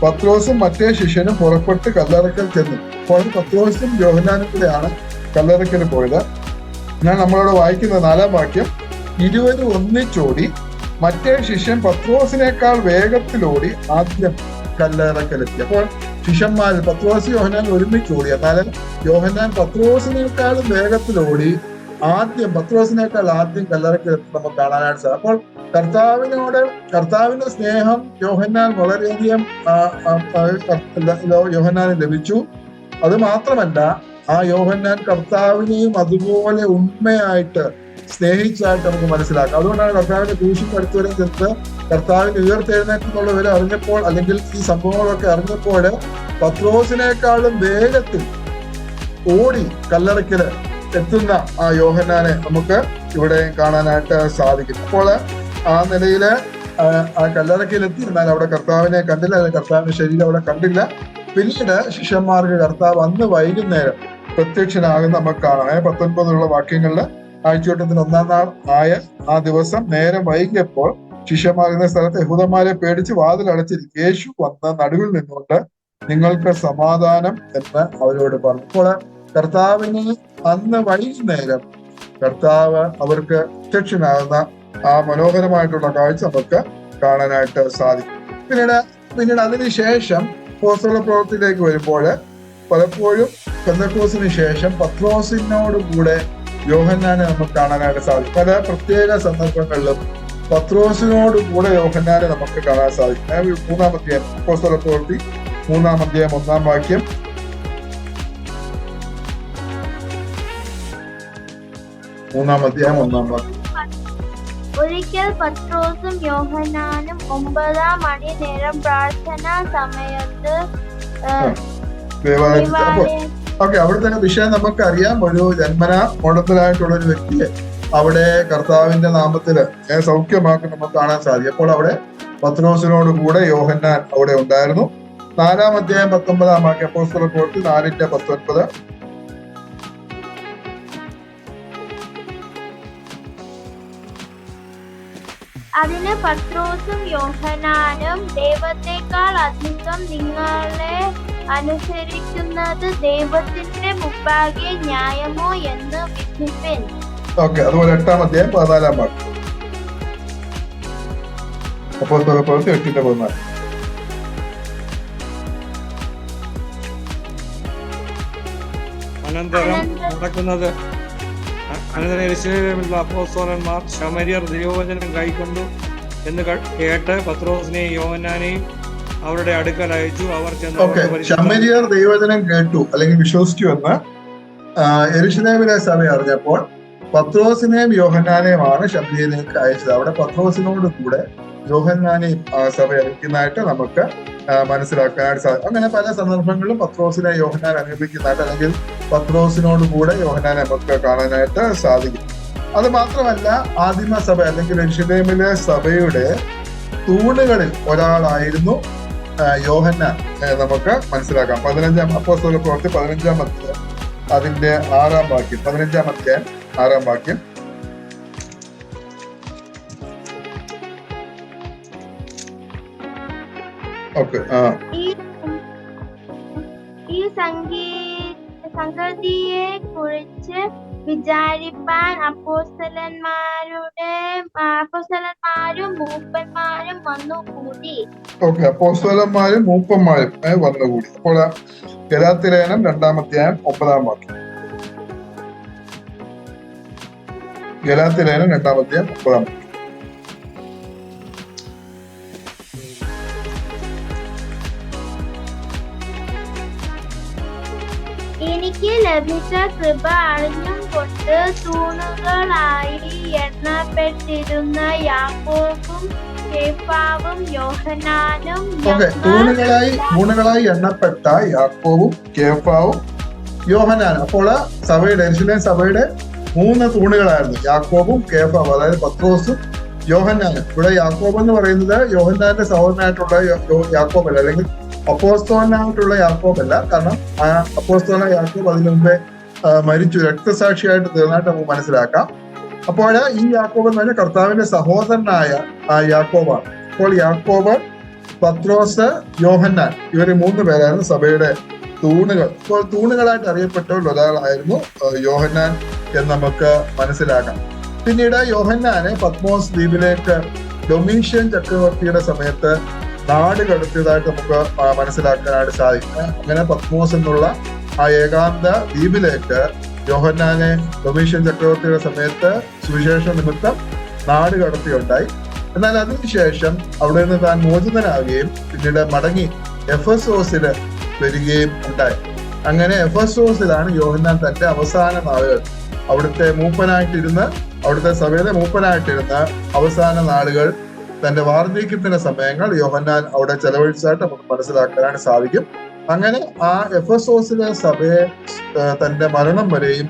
പത്രോസും മറ്റേ ശിഷ്യനും പുറപ്പെട്ട് കല്ലറക്കൽ ചെന്നു. അപ്പോൾ പത്രോസും യോഹന്നാനും കൂടെയാണ് കല്ലറക്കൽ പോയത്. ഞാൻ നമ്മളോട് വായിക്കുന്ന 4-ാം വാക്യം, 20 ഒന്നിച്ചോടി മറ്റേ ശിഷ്യൻ പത്രോസിനേക്കാൾ വേഗത്തിലോടി ആദ്യം കല്ലറക്കലെത്തി. അപ്പോൾ ശിഷ്യന്മാർ പത്രോസ് യോഹന്നാൻ ഒരുമിച്ചോടി, എന്നാലും യോഹന്നാൻ പത്രോസിനേക്കാളും വേഗത്തിലോടി പത്രോസിനേക്കാൾ ആദ്യം കല്ലറക്കലെത്തി നമുക്ക് കാണാനായിട്ട് സാധിക്കും. അപ്പോൾ കർത്താവിന്റെ സ്നേഹം യോഹന്നാൻ വളരെയധികം യോഹന്നാന് ലഭിച്ചു. അത് മാത്രമല്ല ആ യോഹന്നാൻ കർത്താവിനെയും അതുപോലെ ഉണ്മയായിട്ട് സ്നേഹിച്ചായിട്ട് നമുക്ക് മനസ്സിലാക്കാം. അതുകൊണ്ടാണ് കർത്താവിന്റെ ക്രൂശിന്റെ അടുത്ത് വരെ ചെന്ന് കർത്താവിന്റെ ഉയർത്തെഴുന്നേറ്റെന്നുള്ള വിവരം അറിഞ്ഞപ്പോൾ, അല്ലെങ്കിൽ ഈ സംഭവങ്ങളൊക്കെ അറിഞ്ഞപ്പോൾ പത്രോസിനേക്കാളും വേഗത്തിൽ ഓടി കല്ലറയ്ക്കല് എത്തുന്ന ആ യോഹന്നാനെ നമുക്ക് ഇവിടെ കാണാനായിട്ട് സാധിക്കും. അപ്പോൾ ആ നിലയില് ആ കല്ലറയ്ക്കലെത്തി, എന്നാൽ അവിടെ കർത്താവിനെ കണ്ടില്ല, അല്ലെങ്കിൽ കർത്താവിന്റെ ശരീരം അവിടെ കണ്ടില്ല. പിന്നീട് ശിഷ്യന്മാർക്ക് കർത്താവ് അന്ന് വൈകുന്നേരം പ്രത്യക്ഷനാകുന്ന നമുക്ക് കാണാം. 19 വാക്യങ്ങളില് ആഴ്ചവട്ടത്തിന് 1-ാം നാൾ ആയ ആ ദിവസം നേരം വൈകിയപ്പോൾ ശിഷ്യന്മാരുന്ന സ്ഥലത്ത് യഹൂദന്മാരെ പേടിച്ച് വാതിൽ അടച്ചിരിക്കും. യേശു വന്ന് നടുവിൽ നിന്നുകൊണ്ട് നിങ്ങൾക്ക് സമാധാനം എന്ന് അവരോട് പറഞ്ഞു. അപ്പോൾ കർത്താവിന് അന്ന് വൈകുന്നേരം കർത്താവ് അവർക്ക് പ്രത്യക്ഷനാകുന്ന ആ മനോഹരമായിട്ടുള്ള കാഴ്ച നമുക്ക് കാണാനായിട്ട് സാധിക്കും. പിന്നീട് അതിനുശേഷം അപ്പോസ്തല പ്രവൃത്തിയിലേക്ക് വരുമ്പോൾ പലപ്പോഴും പെന്തക്കോസ്തിന് ശേഷം പത്രോസിനോട് കൂടെ യോഹന്നാനെ നമുക്ക് കാണാനായിട്ട് സാധിക്കും. പല പ്രത്യേക സന്ദർഭങ്ങളിലും പത്രോസിനോട് കൂടെ യോഹന്നാനെ നമുക്ക് കാണാൻ സാധിക്കും. 3-ാം അധ്യായം അപ്പോസ്തല പ്രവൃത്തി 3-ാം അധ്യായം 1-ാം വാക്യം, ഒരിക്കൽ പത്രോസും യോഹന്നാനും 9-ാം മണിനേരം പ്രാർത്ഥനാ സമയത്ത് അവിടെ തന്നെ വിഷയം നമുക്കറിയാം. ഒരു ജന്മന മോഡത്തിലായിട്ടുള്ള ഒരു വ്യക്തിയെ അവിടെ കർത്താവിന്റെ നാമത്തില് സൗഖ്യമാക്കി നമുക്ക് കാണാൻ സാധിക്കും. അപ്പോൾ അവിടെ പത്രോസിനോട് കൂടെ യോഹന്നാൻ അവിടെ ഉണ്ടായിരുന്നു. 4-ാം അധ്യായം 19-ാം വാക്യം അപ്പോസ്തല പ്രവൃത്തി 4:19. അതിന് പത്രോസും യോഹന്നാനും ദൈവത്തെക്കാൾ അധികം നിങ്ങളെ അനുസരിക്കുന്നത് ദൈവത്തിന്റെ മുമ്പാകെ ന്യായമോ എന്ന് വിധിപ്പിൻ. അതുപോലെ 8-ാം അധ്യായം 14-ാം വാക്യം അപ്പോസ്തല പ്രവൃത്തി 8:14. അനന്തരം യെരൂശലേമിലുള്ള അപ്പോസ്തലന്മാർ ശമര്യർ ദൈവവചനം കൈക്കൊണ്ടു എന്ന് കേട്ട് പത്രോസിനെയും യോഹന്നാനെയും അവരുടെ അടുക്കൽ അയച്ചു. അവർ ശമര്യർ ദൈവവചനം കേട്ടു അല്ലെങ്കിൽ വിശ്വസിച്ചു എന്ന് യെരൂശലേമിലെ സഭ അറിഞ്ഞപ്പോൾ പത്രോസിനെയും യോഹന്നാനെയുമാണ് ശമര്യയിലേക്ക് അയച്ചത്. അവിടെ പത്രോസിനോട് കൂടെ യോഹന്നാനെയും സഭ അറിയിക്കുന്നതായിട്ട് നമുക്ക് മനസ്സിലാക്കാനായിട്ട് സാധിക്കും. അങ്ങനെ പല സന്ദർഭങ്ങളിലും പത്രോസിനെ യോഹന്നാൻ അനുഗമിക്കുന്നതായിട്ട്, അല്ലെങ്കിൽ പത്രോസിനോട് കൂടെ യോഹന്നാനെ നമുക്ക് കാണാനായിട്ട് സാധിക്കും. അത് മാത്രമല്ല ആദിമസഭ അല്ലെങ്കിൽ യെരൂശലേമിലെ സഭയുടെ തൂണുകളിൽ ഒരാളായിരുന്നു യോഹന്നാൻ നമുക്ക് മനസ്സിലാക്കാം. 15-ാം അപ്പോസ്തല പ്രവൃത്തി 15-ാം അധ്യായം അതിന്റെ 6-ാം വാക്യം 15-ാം അധ്യായം 6-ാം വാക്യം, ഓക്കെ. ഈ ഈ സംഗതിയെ കുറിച്ച് വിചാരിപ്പാൻ അപ്പോസ്തലന്മാരും മൂപ്പന്മാരും വന്നുകൂടി. ഓക്കെ, അപ്പോസ്തലന്മാരും മൂപ്പന്മാരും വന്നുകൂടി. അപ്പോൾ ഗലാത്യലേഖനം 2-ാം അധ്യായം 9-ാം വാക്യം. ഗലാത്യലേഖനം 2-ാം അധ്യായം 9-ാം വാക്യം. എനിക്ക് ലഭിച്ച കൃപ അറിഞ്ഞും കൊണ്ട് തൂണുകളായി എണ്ണപ്പെട്ടിരുന്ന യാക്കോബും കേഫാവും യോഹന്നാനും തൂണുകളായി എണ്ണപ്പെട്ട യാക്കോബും കേഫാവും യോഹന്നാനും. അപ്പോൾ യെരൂശലേം സഭയുടെ 3 തൂണുകളായിരുന്നു യാക്കോബും കേഫാവും, അതായത് പത്രോസും യോഹന്നാനും. ഇവിടെ യാക്കോബ് എന്ന് പറയുന്നത് യോഹന്നാന്റെ സഹോദരനായിട്ടുള്ള യാക്കോബല്ല, അല്ലെങ്കിൽ അപ്പോസ്തലനായിട്ടുള്ള യാക്കോബല്ല. കാരണം ആ അപ്പോസ്തലനായ യാക്കോബ് അതിനു മുമ്പേ മരിച്ചു, രക്തസാക്ഷിയായിട്ട് തീർന്നായിട്ട് നമുക്ക് മനസ്സിലാക്കാം. അപ്പോൾ ഈ യാക്കോബ് എന്ന് പറഞ്ഞാൽ കർത്താവിന്റെ സഹോദരനായ യാക്കോബാണ്. അപ്പോൾ യാക്കോബ്, പത്രോസ്, യോഹന്നാൻ, ഇവര് 3 പേരായിരുന്നു സഭയുടെ തൂണുകൾ. ഇപ്പോൾ തൂണുകളായിട്ട് അറിയപ്പെട്ടവരിൽ ഒരാളായിരുന്നു യോഹന്നാൻ എന്ന് നമുക്ക് മനസ്സിലാക്കാം. പിന്നീട് യോഹന്നാനെ പത്മോസ് ദ്വീപിലേക്ക് ഡൊമീഷ്യൻ ചക്രവർത്തിയുടെ സമയത്ത് നാട് കടത്തിയതായിട്ട് നമുക്ക് മനസ്സിലാക്കാനായിട്ട് സാധിക്കും. അങ്ങനെ പത്മോസ് എന്നുള്ള ആ ഏകാന്ത ദ്വീപിലേക്ക് യോഹന്നാനെ ഡൊമീഷ്യൻ ചക്രവർത്തിയുടെ സമയത്ത് സുവിശേഷ നിമിത്തം നാട് കടത്തിയുണ്ടായി. എന്നാൽ അതിനുശേഷം അവിടെ നിന്ന് താൻ മോചിതനാവുകയും പിന്നീട് മടങ്ങി എഫെസോസില് വരികയും ഉണ്ടായി. അങ്ങനെ എഫെസോസിലാണ് യോഹന്നാൻ തന്റെ അവസാന നാളുകൾ, അവിടുത്തെ മൂപ്പനായിട്ടിരുന്ന്, അവിടുത്തെ സഭയിലെ മൂപ്പനായിട്ടിരുന്ന് അവസാന നാളുകൾ, തന്റെ വാർദ്ധക്യത്തിന്റെ സമയങ്ങൾ യോഹന്നാൻ അവിടെ ചെലവഴിച്ചതായിട്ട് നമുക്ക് മനസ്സിലാക്കാനാണ് സാധിക്കും. അങ്ങനെ ആ എഫെസോസിലെ സഭയെ തന്റെ മരണം വരെയും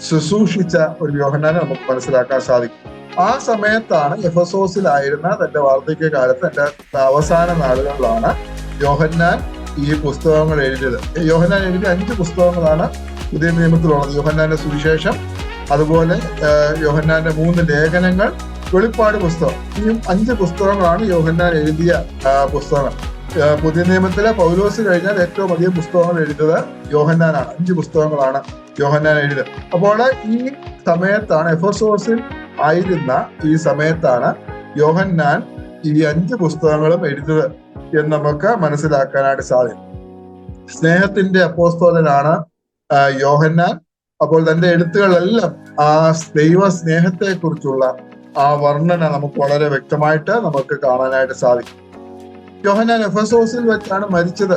ശുശ്രൂഷിച്ച ഒരു യോഹന്നാനെ നമുക്ക് മനസ്സിലാക്കാൻ സാധിക്കും. ആ സമയത്താണ് എഫെസോസിലായിരുന്ന തന്റെ വാർദ്ധക്യകാലത്ത്, തന്റെ അവസാന നാളുകളിലാണ് യോഹന്നാൻ ഈ പുസ്തകങ്ങൾ എഴുതിയത്. യോഹന്നാൻ എഴുതിയ 5 പുസ്തകങ്ങളാണ് പുതിയ നിയമത്തിലുള്ളത്. യോഹന്നാന്റെ സുവിശേഷം, അതുപോലെ യോഹന്നാന്റെ 3 ലേഖനങ്ങൾ, വെളിപ്പാട് പുസ്തകം. ഈ 5 പുസ്തകങ്ങളാണ് യോഹന്നാൻ എഴുതിയ പുസ്തകങ്ങൾ. പുതിയ നിയമത്തിലെ പൗലോസ് കഴിഞ്ഞാൽ ഏറ്റവും അധികം പുസ്തകങ്ങൾ എഴുതിയത് യോഹന്നാനാണ്. 5 പുസ്തകങ്ങളാണ് യോഹന്നാൻ എഴുതിയത്. അപ്പോൾ ഈ സമയത്താണ്, എഫെസോസിൽ ആയിരുന്ന ഈ സമയത്താണ് യോഹന്നാൻ ഈ 5 പുസ്തകങ്ങളും എഴുതിയത് എന്ന് നമുക്ക് മനസ്സിലാക്കാനായിട്ട് സാധിക്കും. സ്നേഹത്തിന്റെ അപ്പോസ്തലനാണ് യോഹന്നാൻ. അപ്പോൾ തന്റെ എഴുത്തുകളെല്ലാം ആ ദൈവ സ്നേഹത്തെ കുറിച്ചുള്ള ആ വർണ്ണന നമുക്ക് വളരെ വ്യക്തമായിട്ട് നമുക്ക് കാണാനായിട്ട് സാധിക്കും. യോഹന്നാൻ എഫെസോസിൽ വെച്ചാണ് മരിച്ചത്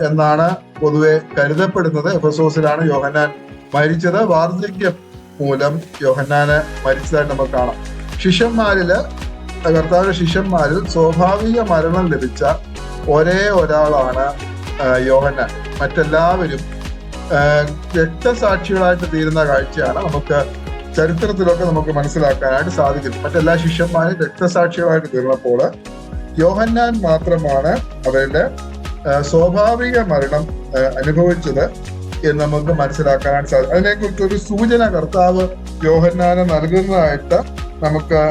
എന്നാണ് പൊതുവെ കരുതപ്പെടുന്നത്. എഫെസോസിലാണ് യോഹന്നാൻ മരിച്ചത്. വാർദ്ധക്യം മൂലം യോഹന്നാന് മരിച്ചതായിട്ട് നമുക്ക് കാണാം. കർത്താവിന്റെ ശിഷ്യന്മാരിൽ സ്വാഭാവിക മരണം ലഭിച്ച ഒരേ ഒരാളാണ് യോഹന്നാൻ. മറ്റെല്ലാവരും രക്തസാക്ഷികളായിട്ട് തീരുന്ന കാഴ്ചയാണ് നമുക്ക് ചരിത്രത്തിലൊക്കെ നമുക്ക് മനസ്സിലാക്കാനായിട്ട് സാധിക്കും. മറ്റെല്ലാ ശിഷ്യന്മാരും രക്തസാക്ഷികളായിട്ട് തീർന്നപ്പോൾ യോഹന്നാൻ മാത്രമാണ് അവരുടെ സ്വാഭാവിക മരണം അനുഭവിച്ചത് എന്ന് നമുക്ക് മനസ്സിലാക്കാനായിട്ട് സാധിക്കും. അതിനെക്കുറിച്ച് ഒരു സൂചന കർത്താവ് യോഹന്നാന് നൽകുന്നതായിട്ട് നമുക്ക്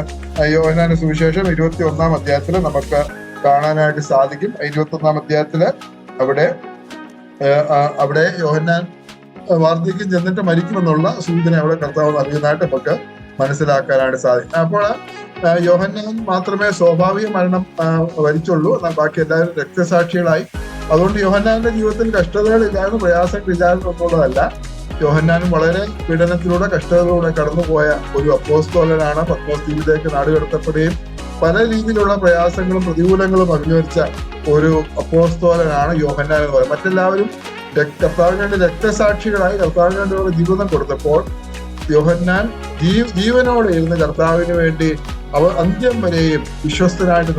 യോഹന്നാന്റെ സുവിശേഷം 21-ാം അധ്യായത്തിൽ നമുക്ക് കാണാനായിട്ട് സാധിക്കും. 21-ാം അധ്യായത്തില് അവിടെ യോഹന്നാൻ വാർദ്ധക്യം ചെന്നിട്ട് മരിക്കുമെന്നുള്ള സൂചന അവിടെ കർത്താവ് നൽകുന്നതായിട്ട് നമുക്ക് മനസ്സിലാക്കാനായിട്ട് സാധിക്കും. അപ്പോൾ യോഹന്നാൻ മാത്രമേ സ്വാഭാവിക മരണം വരിച്ചുള്ളൂ, എന്നാൽ ബാക്കി എല്ലാവരും രക്തസാക്ഷികളായി. അതുകൊണ്ട് യോഹന്നാന്റെ ജീവിതത്തിൽ കഷ്ടതകളില്ലായിരുന്നു, പ്രയാസങ്ങളില്ലായിരുന്നു എന്നുള്ളതല്ല. യോഹന്നാനും വളരെ പീഡനത്തിലൂടെ, കഷ്ടതയിലൂടെ കടന്നുപോയ ഒരു അപ്പോസ്തലനാണ്. പത്മോസ് ദ്വീപിലേക്ക് നാടുകടത്തപ്പെടുകയും പല രീതിയിലുള്ള പ്രയാസങ്ങളും പ്രതികൂലങ്ങളും അഭിമുഖീകരിച്ച ഒരു അപ്പോസ്തലനാണ് യോഹന്നാൻ എന്ന് പറയുന്നത്. മറ്റെല്ലാവരും കർത്താവിന് വേണ്ടി രക്തസാക്ഷികളായി കർത്താവിന് വേണ്ടിയുള്ള ജീവിതം കൊടുത്തപ്പോൾ യോഹന്നാൻ ജീവനോടെ ഇരുന്ന് കർത്താവിന് വേണ്ടി അന്ത്യം വരെയും വിശ്വസ്തനായിട്ട്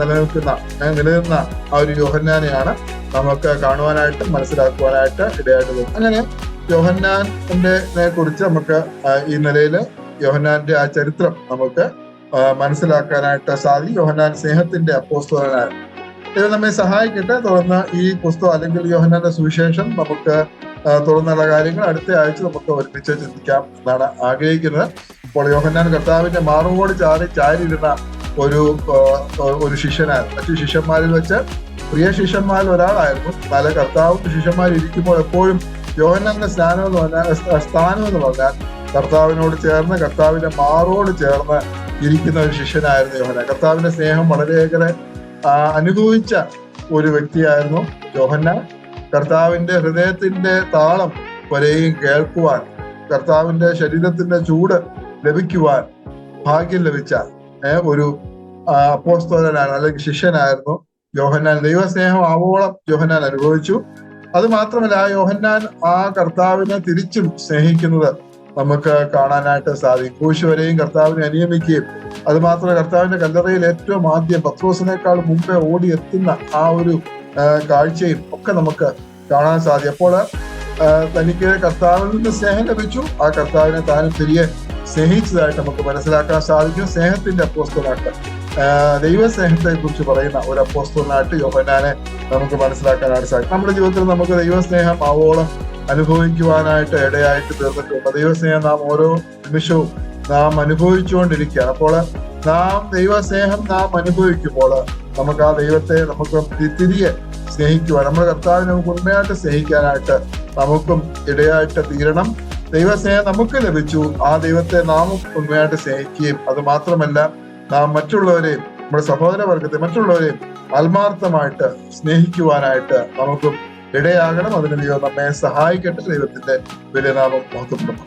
നിലനിന്ന ആ ഒരു യോഹന്നാനെയാണ് നമുക്ക് കാണുവാനായിട്ട് മനസ്സിലാക്കുവാനായിട്ട് ഇടയായിട്ട്. അങ്ങനെ യോഹന്നാനെ കുറിച്ച് നമുക്ക് ഈ നിലയിൽ യോഹന്നാന്റെ ആ ചരിത്രം നമുക്ക് മനസ്സിലാക്കാനായിട്ട് സാധിക്കും. യോഹന്നാൻ സ്നേഹത്തിന്റെ അപ്പോസ്തലനായിരുന്നു. ഇത് നമ്മെ സഹായിക്കട്ടെ. തുടർന്ന് ഈ പുസ്തകം അല്ലെങ്കിൽ യോഹന്നാന്റെ സുവിശേഷം നമുക്ക് തുടർന്നുള്ള കാര്യങ്ങൾ അടുത്ത ആഴ്ച നമുക്ക് ഒരുമിച്ച് ചിന്തിക്കാം എന്നാണ് ആഗ്രഹിക്കുന്നത്. അപ്പോൾ യോഹന്നാൻ കർത്താവിന്റെ മാറുകോട് ചാരിയിരുന്ന ഒരു ശിഷ്യനായിരുന്നു. മറ്റു ശിഷ്യന്മാരിൽ വെച്ച് പ്രിയ ശിഷ്യന്മാരിൽ ഒരാളായിരുന്നു. പല കർത്താവും ശിഷ്യന്മാർ ഇരിക്കുമ്പോൾ എപ്പോഴും യോഹന്നാന്റെ സ്ഥാനം എന്ന് പറഞ്ഞാൽ കർത്താവിനോട് ചേർന്ന്, കർത്താവിന്റെ മാറോട് ചേർന്ന് ഇരിക്കുന്ന ഒരു ശിഷ്യനായിരുന്നു യോഹന്നാൻ. കർത്താവിന്റെ സ്നേഹം വളരെയേറെ അനുഭവിച്ച ഒരു വ്യക്തിയായിരുന്നു യോഹന്നാൻ. കർത്താവിന്റെ ഹൃദയത്തിന്റെ താളം വരെയും കേൾക്കുവാൻ, കർത്താവിന്റെ ശരീരത്തിന്റെ ചൂട് ലഭിക്കുവാൻ ഭാഗ്യം ലഭിച്ച ഒരു അപ്പോസ്തലനാണ്, അല്ലെങ്കിൽ ശിഷ്യനായിരുന്നു യോഹന്നാൻ. ദൈവസ്നേഹം ആവോളം യോഹന്നാൻ അനുഭവിച്ചു. അത് മാത്രമല്ല, ആ യോഹന്നാൻ ആ കർത്താവിനെ തിരിച്ചും സ്നേഹിക്കുന്നത് നമുക്ക് കാണാനായിട്ട് സാധിക്കും. ക്രൂശ് വരെയും കർത്താവിനെ അനുഗമിക്കുകയും, അത് മാത്രമല്ല കർത്താവിന്റെ കല്ലറയിൽ ഏറ്റവും ആദ്യം പത്രോസിനേക്കാൾ മുമ്പേ ഓടിയെത്തുന്ന ആ ഒരു കാഴ്ചയും ഒക്കെ നമുക്ക് കാണാൻ സാധിക്കും. അപ്പോൾ തനിക്ക് കർത്താവിൽ നിന്ന് സ്നേഹം ലഭിച്ചു. ആ കർത്താവിനെ താനും തിരികെ സ്നേഹിച്ചതായിട്ട് നമുക്ക് മനസ്സിലാക്കാൻ സാധിക്കും. സ്നേഹത്തിന്റെ അപ്പോസ്തലനായിട്ട്, ദൈവസ്നേഹത്തെ കുറിച്ച് പറയുന്ന ഒരു അപ്പോസ്തലനായിട്ട് യോഹന്നാനെ നമുക്ക് മനസ്സിലാക്കാനായിട്ട് സാധിക്കും. നമ്മുടെ ജീവിതത്തിൽ നമുക്ക് ദൈവസ്നേഹം ആവോളം അനുഭവിക്കുവാനായിട്ട് ഇടയായിട്ട് തീർന്നിട്ടുണ്ട്. ദൈവസ്നേഹം നാം ഓരോ നിമിഷവും നാം അനുഭവിച്ചുകൊണ്ടിരിക്കുകയാണ്. അപ്പോൾ ദൈവസ്നേഹം നാം അനുഭവിക്കുമ്പോൾ നമുക്ക് ആ ദൈവത്തെ നമുക്ക് തിരികെ സ്നേഹിക്കുവാൻ, നമ്മുടെ കർത്താവിനെ നമുക്ക് ഉണ്മയായിട്ട് സ്നേഹിക്കാനായിട്ട് നമുക്കും ഇടയായിട്ട് തീരണം. ദൈവസ്നേഹം നമുക്ക് ലഭിച്ചു. ആ ദൈവത്തെ നാമും ഉണ്മയായിട്ട് സ്നേഹിക്കുകയും, അത് മാത്രമല്ല നാം മറ്റുള്ളവരെയും, നമ്മുടെ സഹോദരവർഗത്തെ മറ്റുള്ളവരെയും ആത്മാർത്ഥമായിട്ട് സ്നേഹിക്കുവാനായിട്ട് നമുക്കും ഇടയാകണം. അതിന് ദൈവം നമ്മെ സഹായിക്കട്ടെ. ദൈവത്തിന്റെ വലിയ നാമം മഹത്വപ്പെടും.